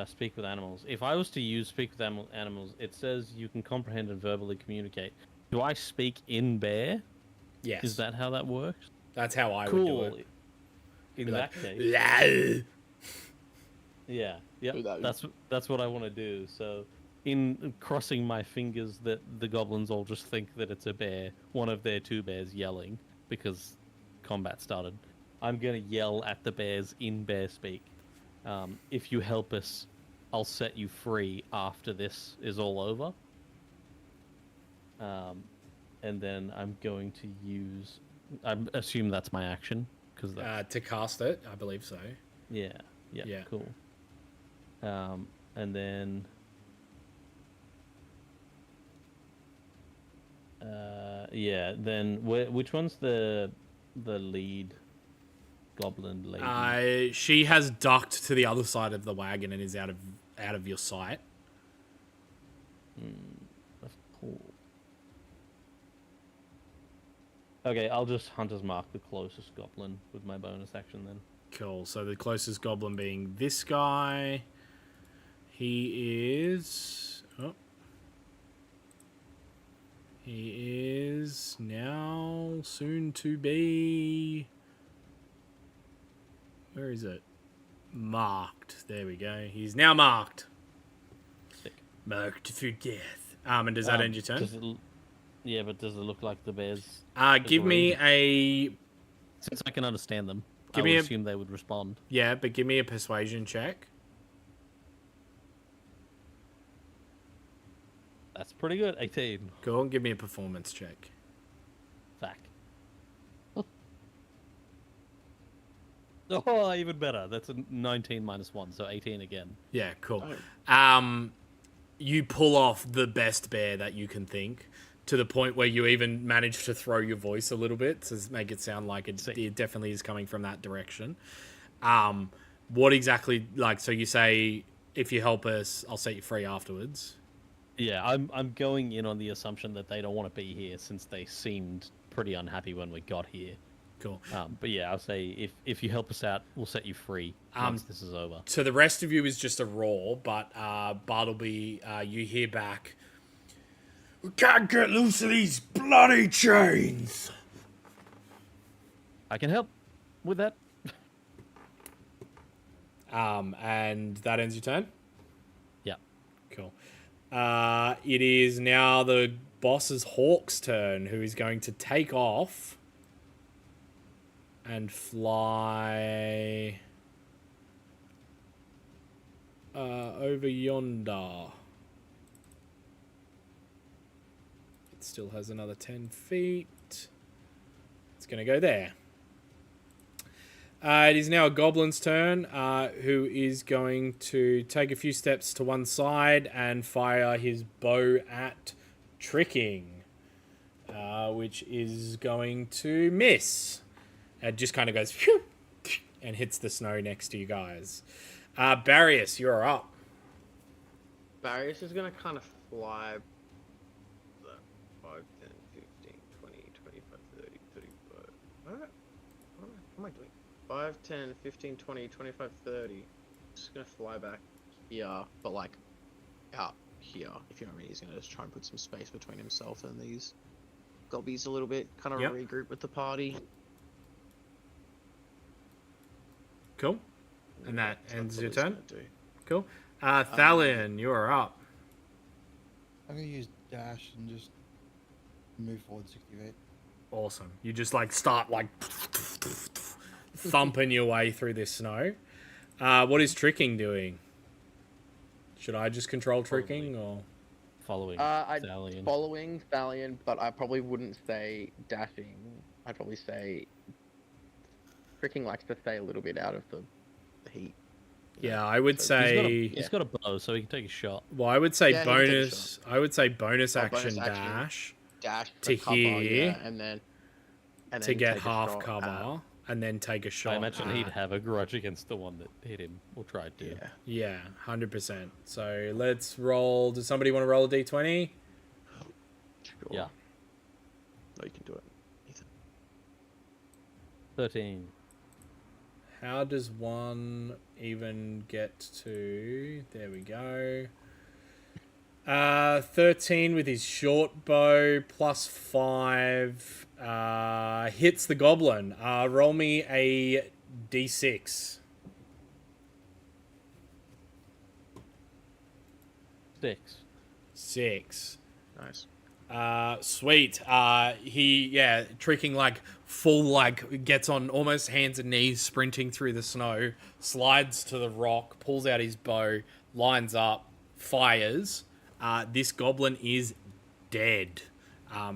speak with animals. If I was to use speak with animals, it says you can comprehend and verbally communicate. Do I speak in bear? Yes. Is that how that works? That's how I would do Cool. it. In Like, that case, "Lah." yeah, Do that. that's what I want to do. So, in crossing my fingers that the goblins all just think that it's a bear, one of their two bears yelling because combat started. I'm gonna yell at the bears in bear speak. If you help us, I'll set you free after this is all over. And then I'm going to use. I assume that's my action because To cast it, I believe so. yeah, cool. And then then which one's the lead goblin lady? She has ducked to the other side of the wagon and is out of your sight. That's cool. Okay, I'll just Hunter's Mark the closest goblin with my bonus action then. Cool. So the closest goblin being this guy. He is now soon to be. Where is it? Marked. There we go. He's now marked. Sick. Marked for death. And does that end your turn? Yeah, but does it look like the bears? Give me a. Since I can understand them, I Give would me assume they would respond. Yeah, but give me a persuasion check. That's pretty good. 18. Go and give me a performance check. Fuck. Oh, even better. That's a 19 minus 1, so 18 again. Yeah, cool. Oh. You pull off the best bear that you can think, to the point where you even manage to throw your voice a little bit to make it sound like it definitely is coming from that direction. What exactly, like, so you say, if you help us, I'll set you free afterwards. Yeah, I'm going in on the assumption that they don't want to be here since they seemed pretty unhappy when we got here. Cool. But yeah, I'll say if you help us out, we'll set you free once this is over. So the rest of you is just a roar, but Bartleby, you hear back, "We can't get loose of these bloody chains." I can help with that. And that ends your turn? Yeah. Cool. It is now the boss's Hawk's turn, who is going to take off and fly over yonder. It still has another 10 feet. It's going to go there. It is now a goblin's turn, who is going to take a few steps to one side and fire his bow at tricking, which is going to miss. It just kind of goes phew, and hits the snow next to you guys. Barrius, you're up. Barrius is going to kind of fly 5, 10, 15, 20, 25, 30, 35. What am I doing? 5, 10, 15, 20, 25, 30. Just going to fly back here, but like out here, if you know what I mean. He's going to just try and put some space between himself and these gobbies a little bit, kind of Yep. regroup with the party. Cool. And that That's ends what your it's turn? gonna do. Cool. Thalion, you are up. I'm gonna use dash and just move forward 60 feet. Awesome. You just like start like thumping your way through this snow. What is tricking doing? Should I just control tricking or? Following I'd Stallion. following Stallion, but I probably wouldn't say dashing. I'd probably say tricking likes to stay a little bit out of the heat. Yeah, I would So say. He's got a bow, so he can take a shot. Well, I would say Yeah, he can take a bonus. I would say bonus Oh, action bonus action. dash Dash To for cover, here, yeah, and then to get take a half shot cover, and then take a shot. I imagine he'd at- have a grudge against the one that hit him, or tried to. Yeah. Yeah, 100%. So let's roll. Does somebody want to roll a d20? Sure. Yeah. No, you can do it. Ethan. 13. How does one even get to? There we go. 13 with his short bow plus 5 hits the goblin. Roll me a d6. 6. 6. Nice. Sweet. He tricking like full, like gets on almost hands and knees, sprinting through the snow, slides to the rock, pulls out his bow, lines up, fires. This goblin is dead.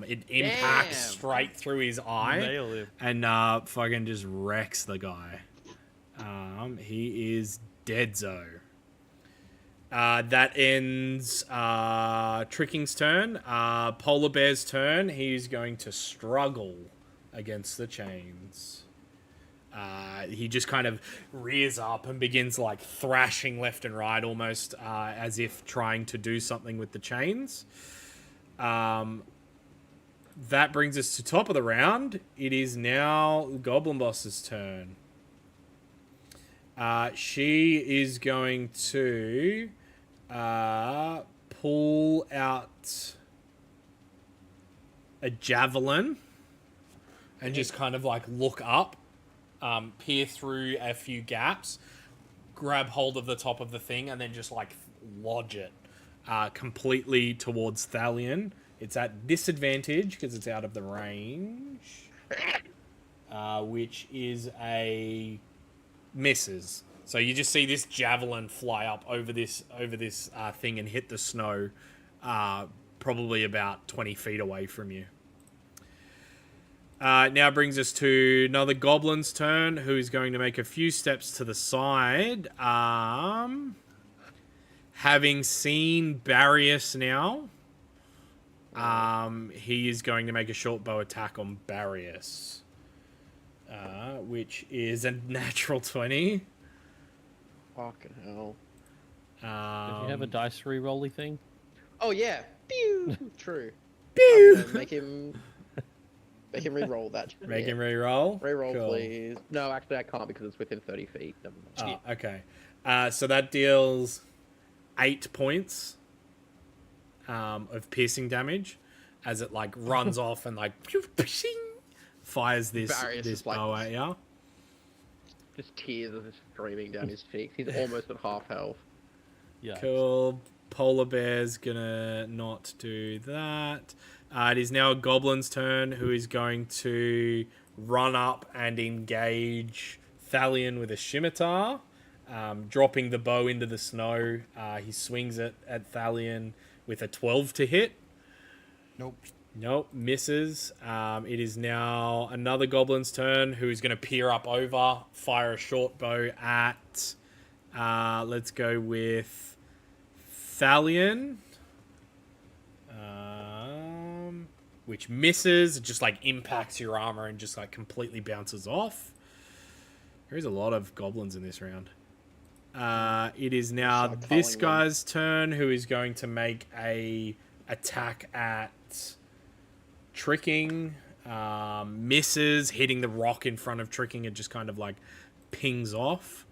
It impacts Damn. straight through his eye Nail him. and fucking just wrecks the guy. He is deadzo. That ends Tricking's turn. Polar Bear's turn. He's going to struggle against the chains. He just kind of rears up and begins like thrashing left and right, almost as if trying to do something with the chains. That brings us to top of the round. It is now Goblin Boss's turn. She is going to pull out a javelin and just kind of like look up, peer through a few gaps, grab hold of the top of the thing, and then just like lodge it completely towards Thalion. It's at disadvantage because it's out of the range, which is a misses. So you just see this javelin fly up over this thing and hit the snow, probably about 20 feet away from you. Now brings us to another goblin's turn, who is going to make a few steps to the side. Having seen Barrius now, he is going to make a short bow attack on Barrius, which is a natural 20. Fucking hell. Did you have a dice re-rolly thing? Oh yeah. Pew. True. Pew! Make him re-roll that. Make him re-roll. Re-roll, Cool. please. No, actually, I can't because it's within 30 feet. Never mind. Oh, okay. So that deals 8 points of piercing damage as it like runs off and like fires this Barrius is like- bow at ya. Just tears are just streaming down his cheeks. He's almost at half health. Yeah. Cool. Polar Bear's gonna not do that. It is now a Goblin's turn, who is going to run up and engage Thalion with a scimitar, dropping the bow into the snow. He swings it at Thalion with a 12 to hit. Nope, misses. It is now another Goblin's turn, who is going to peer up over, fire a short bow at... let's go with Thalion. Which misses. It just, like, impacts your armor and just, like, completely bounces off. There's a lot of goblins in this round. It is now Start this culling them. guy's turn, who is going to make a attack at Tricking. Misses, hitting the rock in front of Tricking. It just kind of like pings off.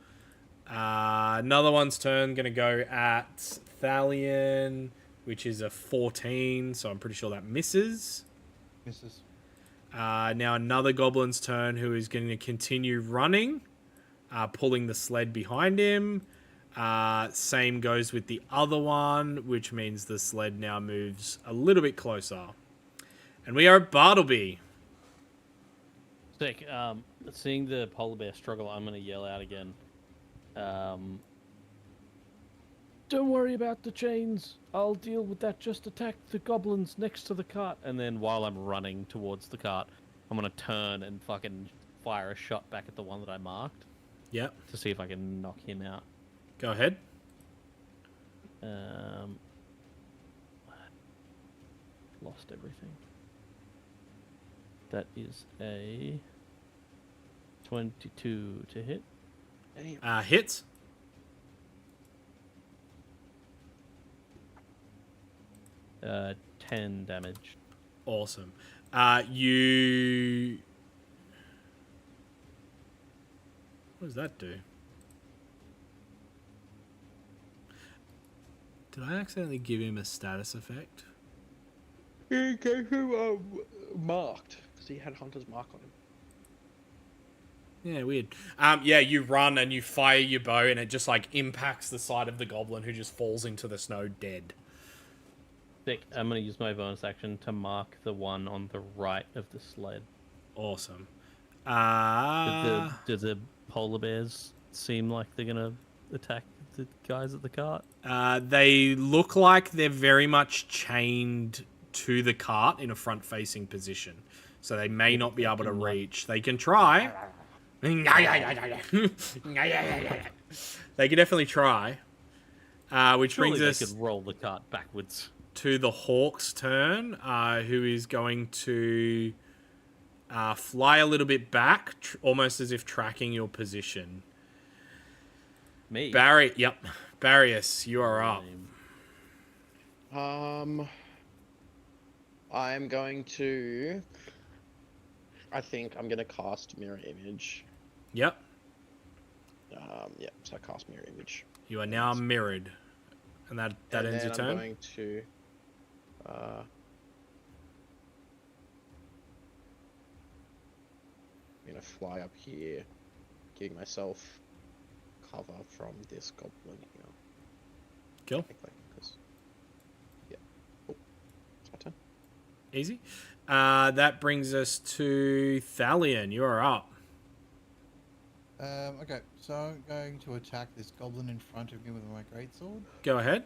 Another one's turn, gonna go at Thalion, which is a 14, so I'm pretty sure that misses. Misses. Now another goblin's turn, who is going to continue running, pulling the sled behind him. Same goes with the other one, which means the sled now moves a little bit closer. And we are at Bartleby. Sick. Seeing the polar bear struggle, I'm gonna yell out again. Don't worry about the chains. I'll deal with that. Just attack the goblins next to the cart. And then while I'm running towards the cart, I'm gonna turn and fucking fire a shot back at the one that I marked. Yep. To see if I can knock him out. Go ahead. Lost everything. That is a 22 to hit. Hits. Uh, 10 damage. Awesome. You... What does that do? Did I accidentally give him a status effect? He gave him marked because he had Hunter's mark on him. Yeah, weird. Yeah, you run and you fire your bow and it just like impacts the side of the goblin who just falls into the snow dead. Sick. I'm going to use my bonus action to mark the one on the right of the sled. Awesome. Do the polar bears seem like they're going to attack the guys at the cart? They look like they're very much chained to the cart in a front-facing position. So they may not be able to reach. They can try. They can definitely try. Which Surely brings us... they could roll the cart backwards. To the hawk's turn, who is going to fly a little bit back, almost as if tracking your position. Me? Yep. Barrius, you are up. I'm going to... I think I'm going to cast Mirror Image. Yep. Yeah, so I cast Mirror Image. You are now mirrored. And that ends your turn? I'm going to... I'm going to fly up here, giving myself cover from this goblin here. Cool. Yeah. Oh, it's my turn. Easy. That brings us to Thalion. You are up. Okay, so I'm going to attack this goblin in front of me with my greatsword. Go ahead.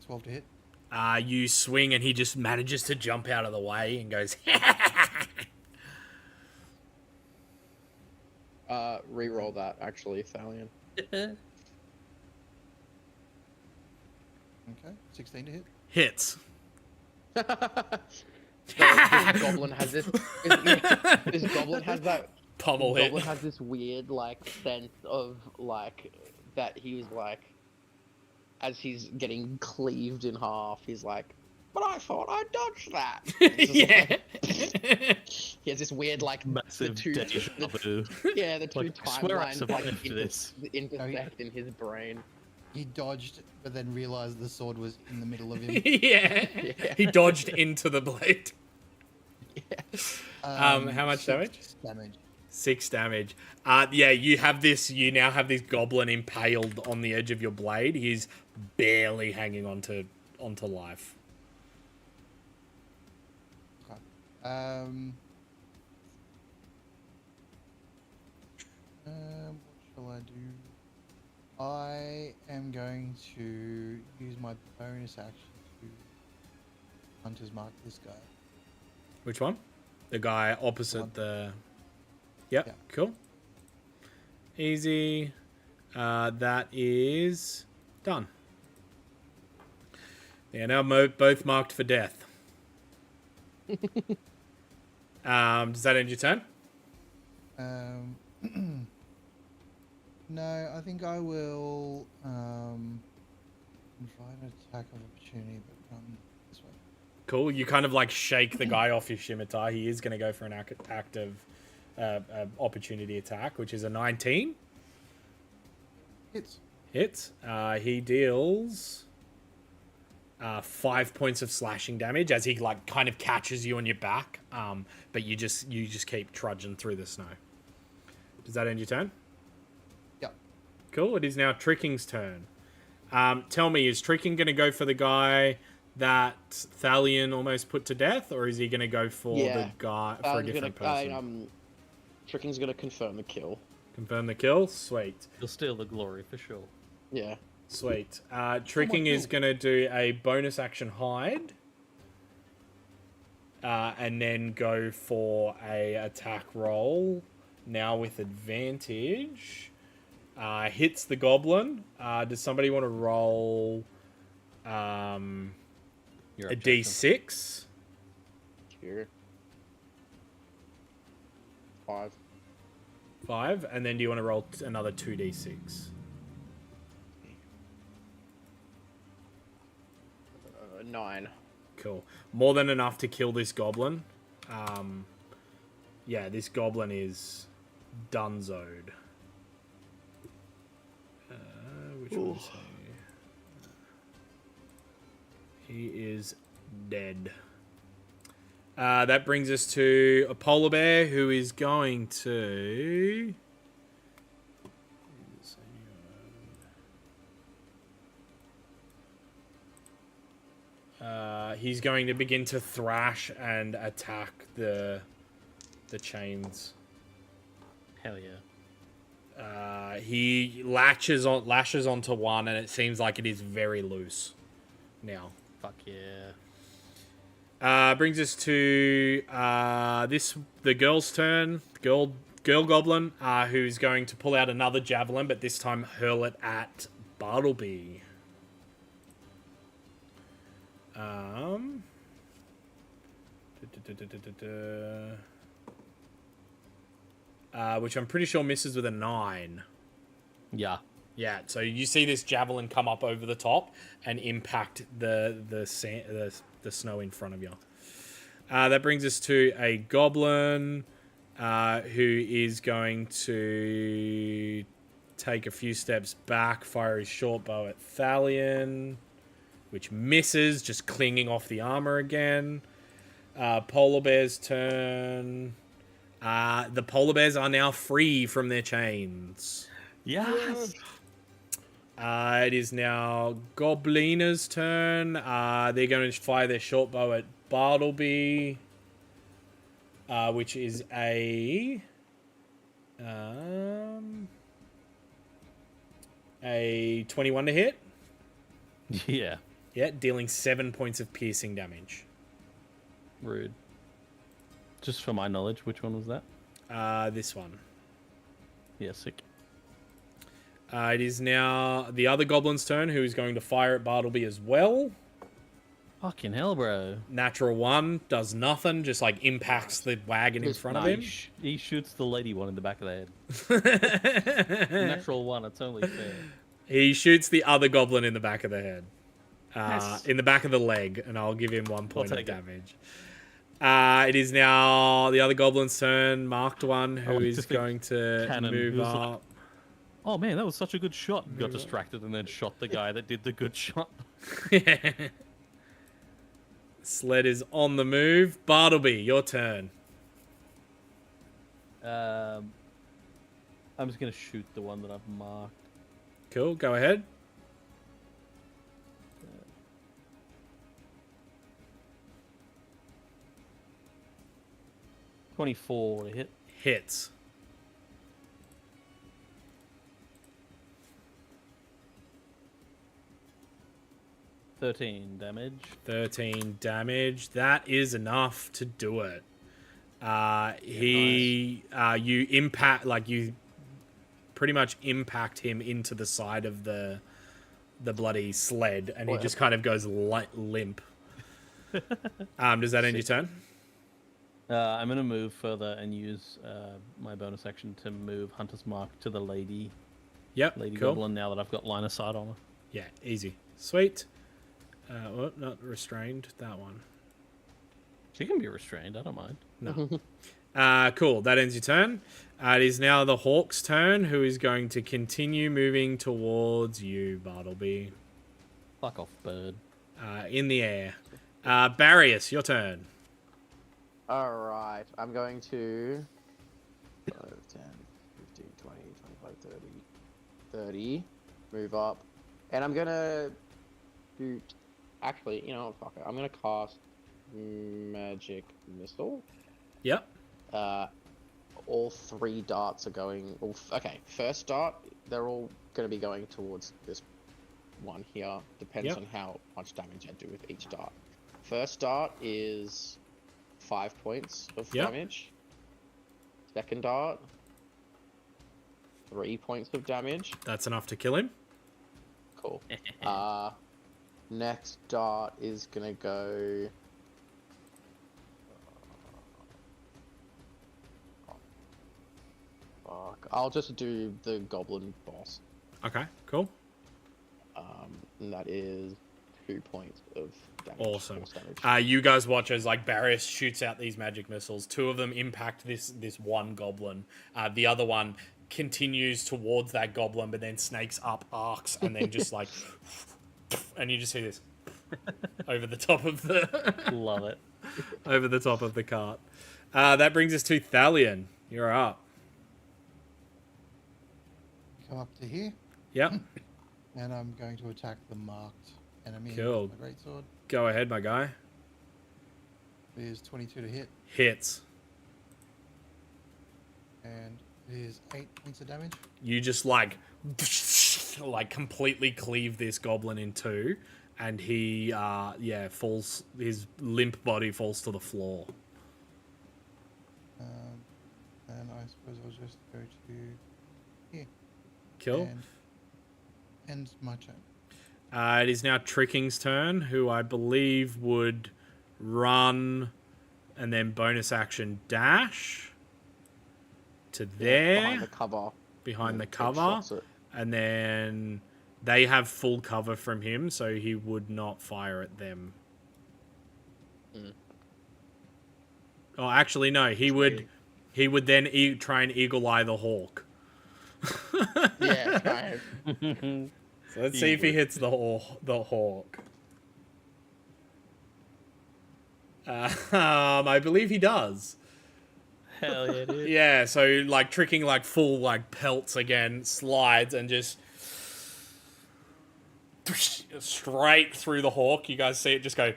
12 to hit. You swing and he just manages to jump out of the way and goes... Reroll that, actually, Thalion. Okay, 16 to hit. Hits. This goblin has this. This goblin has that. Pummel this hit. goblin has this weird like sense of like that he was like, as he's getting cleaved in half, he's like, but I thought I dodged that. Yeah. He has this weird like Massive the two timelines I swear I like survived this. intersect in his brain. He dodged, but then realized the sword was in the middle of him. Yeah. He dodged into the blade. Yeah. How much damage? 6 damage. 6 damage. Yeah, you now have this goblin impaled on the edge of your blade. He's barely hanging onto life. Okay. What shall I do? I am going to use my bonus action to Hunter's Mark this guy. Which one? The guy opposite the... Yep, Yeah. cool. Easy. That is done. They are now both marked for death. Does that end your turn? No, I think I will invite an attack of opportunity, but run this way. Cool. You kind of like shake the guy off his scimitar. He is going to go for an active opportunity attack, which is a 19. Hits. Hits. He deals 5 points of slashing damage as he like kind of catches you on your back. But you just keep trudging through the snow. Does that end your turn? Yep. Cool. It is now Tricking's turn. Tell me, is Tricking going to go for the guy that Thalion almost put to death, or is he going to go for the guy for a different person? Tricking's gonna confirm the kill. Confirm the kill. Sweet. You'll steal the glory for sure. Yeah. Sweet. Tricking is going to do a bonus action hide. And then go for a attack roll. Now with advantage. Hits the goblin. Does somebody want to roll a d6? Sure. 5. 5. And then do you want to roll another 2d6? 9. Cool. More than enough to kill this goblin. Yeah, this goblin is dunzoed. Which one is he? He is dead. That brings us to a polar bear who is going to... he's going to begin to thrash and attack the chains. Hell yeah. He lashes onto one, and it seems like it is very loose now. Fuck yeah. Brings us to the girl's turn. Girl goblin, who's going to pull out another javelin, but this time hurl it at Bartleby. Which I'm pretty sure misses with a 9. Yeah. Yeah, so you see this javelin come up over the top and impact the snow in front of you. That brings us to a goblin who is going to take a few steps back, fire his short bow at Thalion, which misses, just clinging off the armor again. Polar bear's turn. The polar bears are now free from their chains. Yes. It is now Goblina's turn. They're going to fire their short bow at Bartleby, which is a 21 to hit. Yeah. Yeah, dealing 7 points of piercing damage. Rude. Just for my knowledge, which one was that? This one. Yeah, sick. It is now the other goblin's turn, who is going to fire at Bartleby as well. Fucking hell, bro. Natural 1 does nothing, just like impacts the wagon in front of him. He shoots the lady one in the back of the head. Natural 1, it's only fair. He shoots the other goblin in the back of the head. In the back of the leg, and I'll give him 1 point of damage. It is now the other goblin's turn, marked one, who is going to move up. Like, oh man, that was such a good shot. Got distracted and then shot the guy that did the good shot. Yeah. Sled is on the move. Bartleby, your turn. I'm just going to shoot the one that I've marked. Cool, go ahead. Uh, 24 to hit. Hits. $13 damage. 13 damage. That is enough to do it. You impact, like you pretty much impact him into the side of the bloody sled, and he just kind of goes limp. Does that end your turn? I'm going to move further and use my bonus action to move Hunter's Mark to the lady. Yep, Lady cool. Goblin, now that I've got line of sight on her. Yeah, easy. Sweet. Well, not restrained, that one. She can be restrained, I don't mind. No. Cool, that ends your turn. It is now the Hawk's turn, who is going to continue moving towards you, Bartleby. Fuck off, bird. in the air. Barrius, your turn. Alright, I'm going to 5, 10, 15, 20, 25, 30. Move up. And I'm gonna shoot. Actually, you know what? Fuck it. I'm gonna cast Magic Missile. Yep. All 3 darts are going. Okay, first dart, they're all gonna be going towards this one here. Depends on how much damage I do with each dart. First dart is 5 points of damage. Second dart, 3 points of damage. That's enough to kill him. Cool. Next dart is gonna go. Fuck. I'll just do the goblin boss. Okay, cool. And that is 2 points of damage. Awesome. Force damage. You guys watch as like Barrius shoots out these magic missiles. 2 of them impact this one goblin. The other one continues towards that goblin, but then snakes up arcs and then just like, and you just see this over the top of the Love it. over the top of the cart. That brings us to Thalion. You're up. Come up to here, Yep. and I'm going to attack the marked enemy Cool. with my greatsword. Go ahead, my guy. It is 22 to hit, Hits. and it is 8 points of damage. You just like completely cleave this goblin in 2, and he falls. His limp body falls to the floor. And I suppose I'll just go to here. Cool. And ends my turn. It is now Tricking's turn, who I believe would run and then bonus action dash to there. Behind the cover. Behind the Take cover. shots at- And then they have full cover from him, so he would not fire at them. Oh, actually, no. He would then try and eagle eye the hawk. Yeah, try it. So let's see if he hits the hawk. I believe he does. Hell yeah, dude. Yeah, so like Tricking like full like pelts again, slides and just straight through the hawk. You guys see it just go,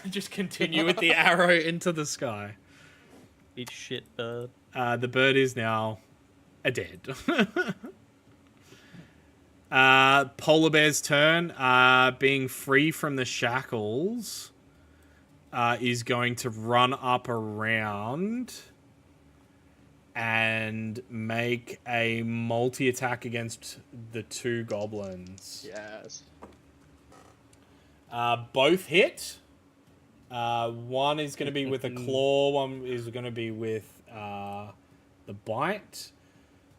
just continue with the arrow into the sky. Eat shit, bird. The bird is now dead. Polar Bear's turn. Being free from the shackles, is going to run up around and make a multi-attack against the 2 goblins. Yes. Both hit. One is going to be with a claw. One is going to be with the bite.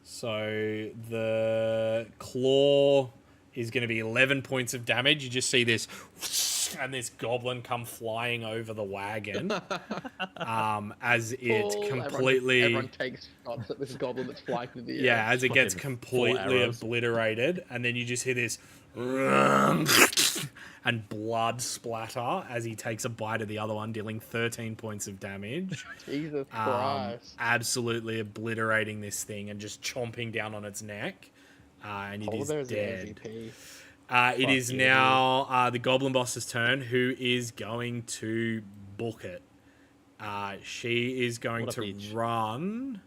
So the claw is going to be 11 points of damage. You just see this, and this goblin come flying over the wagon as it completely... Everyone takes shots at this goblin that's flying through the air. Yeah, as it gets Fucking 4 completely arrows. obliterated, and then you just hear this and blood splatter as he takes a bite of the other one, dealing 13 points of damage. Jesus Christ. Absolutely obliterating this thing and just chomping down on its neck. And it Polar is Bear's the dead. MVP. It is now the Goblin Boss's turn, who is going to book it. She is going What a to bitch. run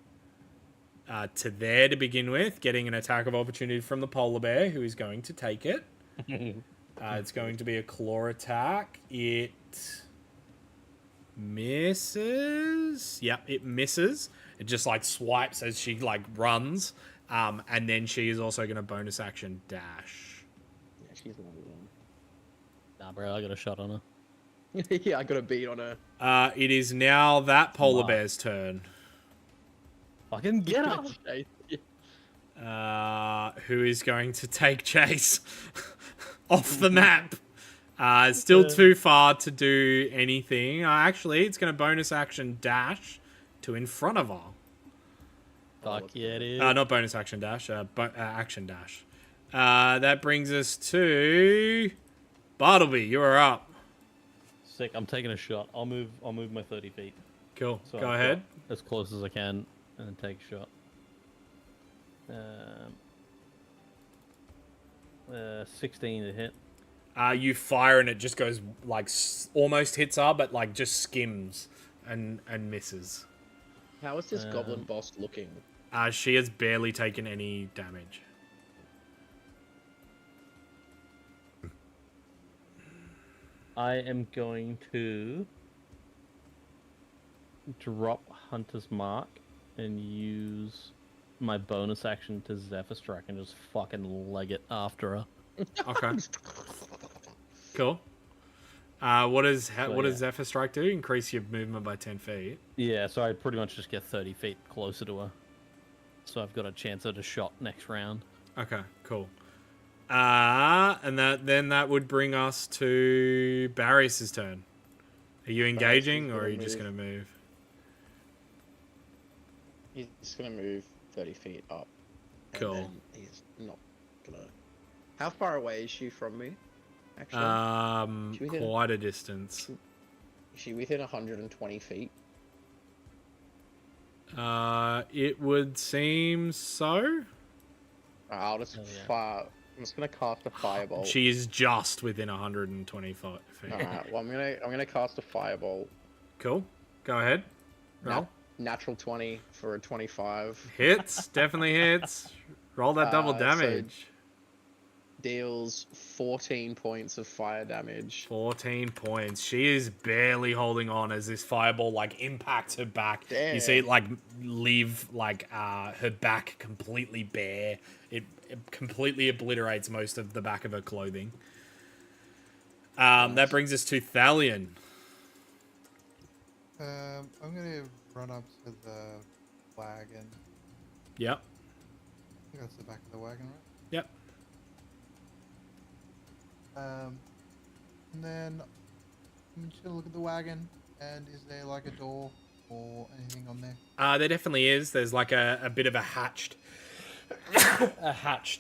to there to begin with, getting an attack of opportunity from the Polar Bear, who is going to take it. It's going to be a claw attack. It misses. Yep, it misses. It just like swipes as she like runs. And then she is also going to bonus action dash. Yeah, she's another one. Nah, bro, I got a shot on her. Yeah, I got a beat on her. It is now that Polar Wow. Bear's turn. Fucking get up. Who is going to take Chase off the map. It's still too far to do anything. Actually, it's going to bonus action dash to in front of her. Fuck yeah, dude. Not bonus action dash, action dash. That brings us to Bartleby, you are up. Sick. I'm taking a shot. I'll move my 30 feet. Cool. So Go I've ahead. got as close as I can, and then take a shot. 16 to hit. You fire and it just goes like almost hits her, but like just skims and misses. How is this goblin boss looking? She has barely taken any damage. I am going to drop Hunter's Mark and use my bonus action to Zephyr Strike and just fucking leg it after her. Okay. Cool. What does Zephyr Strike do? Increase your movement by 10 feet. Yeah, so I pretty much just get 30 feet closer to her. So I've got a chance at a shot next round. Okay, cool. And that would bring us to Barrius' turn. Are you engaging or are you just going to move? He's going to move 30 feet up. Cool. And then he's not going to... How far away is she from me, actually? Quite a distance. Is she within 120 feet? It would seem so. I'll just fire... I'm just gonna cast a fireball. She is just within 120 feet. Alright, well I'm gonna cast a fireball. Cool. Go ahead. Roll. Natural 20 for a 25. Hits, definitely hits. Roll that double damage. Deals 14 points of fire damage. 14 points. She is barely holding on as this fireball like impacts her back. Damn. You see it like leave like her back completely bare. It completely obliterates most of the back of her clothing. That brings us to Thalion. I'm gonna run up to the wagon. Yep. I think that's the back of the wagon, right? Yep. And then I'm just gonna look at the wagon. And is there like a door or anything on there? There definitely is. There's like a bit of a hatched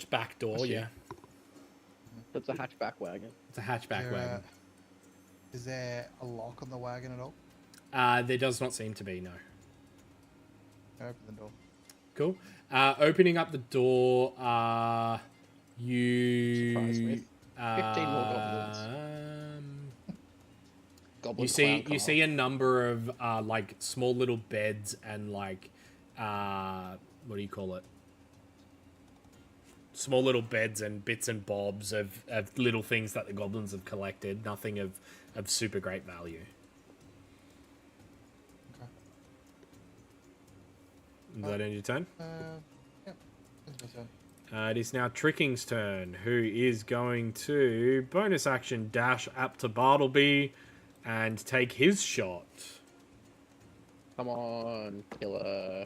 back door. Yeah. It's a hatchback wagon. It's a hatchback wagon. Is there a lock on the wagon at all? There does not seem to be, no. Open the door. Cool. Opening up the door, you... Surprise me. 15 more goblins. Goblin You see a number of like small little beds and like what do you call it? Small little beds and bits and bobs of little things that the goblins have collected. Nothing of super great value. Okay. Is that end your turn? Yep. That's my turn. It is now Tricking's turn, who is going to bonus action dash up to Bartleby and take his shot. Come on, killer.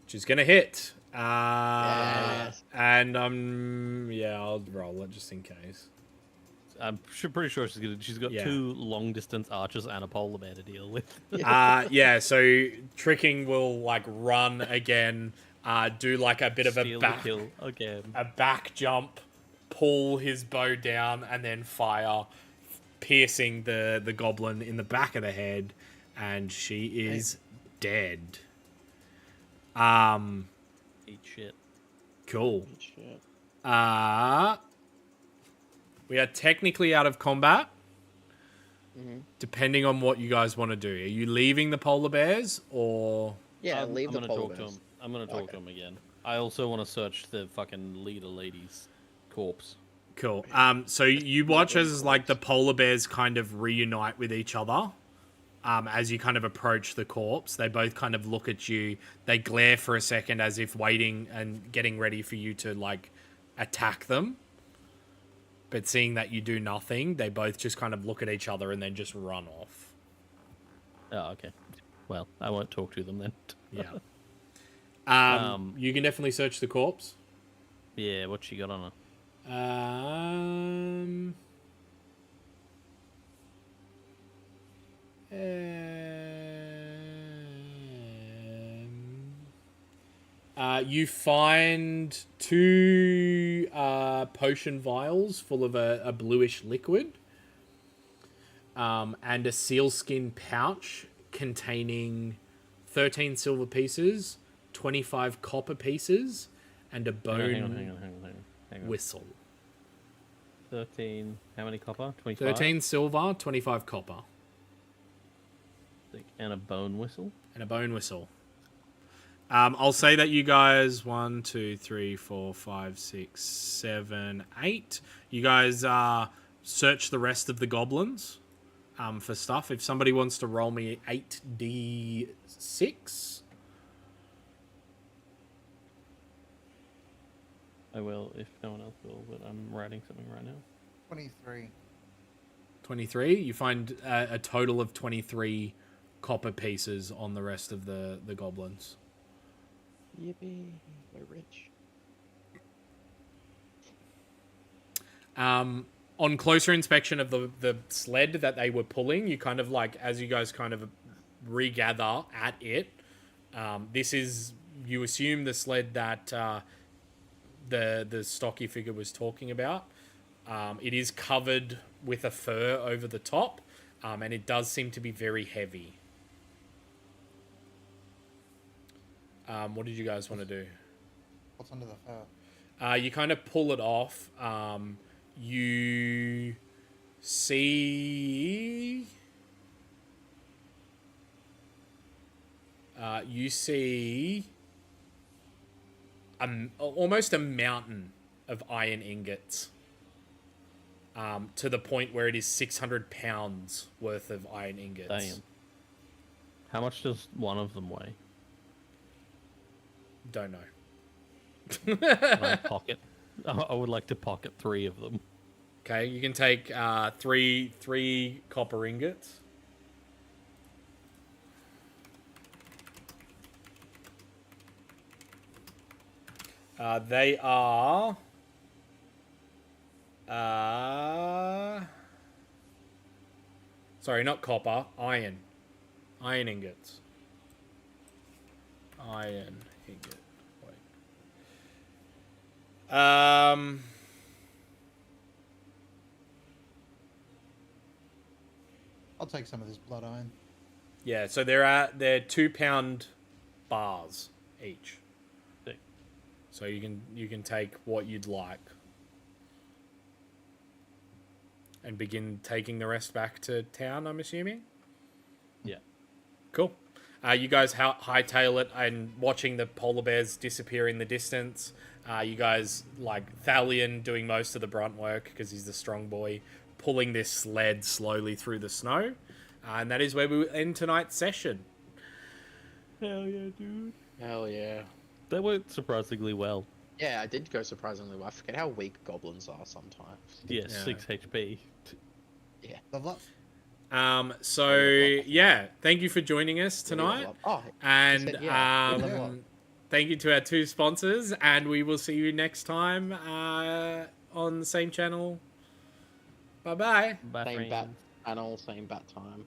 Which is going to hit. Yes. And I'll roll it just in case. I'm pretty sure she's got Yeah. 2 long distance archers and a polar bear to deal with. So Tricking will like run again, do like a bit of a Steal back the kill again. a back jump, pull his bow down, and then fire, piercing the goblin in the back of the head, and she is dead. Eat shit. Cool. Shit. We are technically out of combat. Mm-hmm. Depending on what you guys want to do. Are you leaving the polar bears or... Yeah, I'm leave the gonna polar talk to bears. him. I'm gonna talk to him again. I also want to search the fucking leader lady's corpse. Cool. So you watch as like the polar bears kind of reunite with each other. As you kind of approach the corpse, they both kind of look at you. They glare for a second as if waiting and getting ready for you to like attack them. But seeing that you do nothing, they both just kind of look at each other and then just run off. Oh, okay. Well, I won't talk to them then. Yeah. You can definitely search the corpse. Yeah, what she got on her? You find 2 potion vials full of a bluish liquid, and a sealskin pouch containing 13 silver pieces, 25 copper pieces, and a bone Hang on. whistle. 13. How many copper? 25. 13 silver, 25 copper, And a bone whistle. and a bone whistle. I'll say that you guys 1, 2, 3, 4, 5, 6, 7, 8. You guys search the rest of the goblins for stuff. If somebody wants to roll me 8d6, I will if no one else will, but I'm writing something right now. 23. 23. You find a total of 23 copper pieces on the rest of the goblins. Yippee, we're rich. On closer inspection of the sled that they were pulling, you kind of like, as you guys kind of regather at it, this is, you assume, the sled that the stocky figure was talking about. It is covered with a fur over the top, and it does seem to be very heavy. What did you guys want to do? What's under the fur? You kind of pull it off. You see... almost a mountain of iron ingots. To the point where it is 600 pounds worth of iron ingots. Damn. How much does one of them weigh? Don't know. Can I pocket? I would like to pocket 3 of them. Okay, you can take three copper ingots. They are... sorry, not copper, iron. Iron ingots. Iron ingot. Wait. I'll take some of this blood iron. Yeah, so they're 2-pound bars each. Sick. So you can take what you'd like. And begin taking the rest back to town, I'm assuming? Yeah. Cool. You guys hightail it and watching the polar bears disappear in the distance. You guys, like Thalion doing most of the brunt work because he's the strong boy, pulling this sled slowly through the snow. And that is where we will end tonight's session. Hell yeah, dude. Hell yeah. That worked surprisingly well. Yeah, I did go surprisingly well. I forget how weak goblins are sometimes. Yeah, Yeah. 6 HP. Level up. So yeah, thank you for joining us tonight. Oh, And said, yeah, level up. thank you to our 2 sponsors, and we will see you next time on the same channel. Bye bye. Bye, same bat friends. channel, same bat time.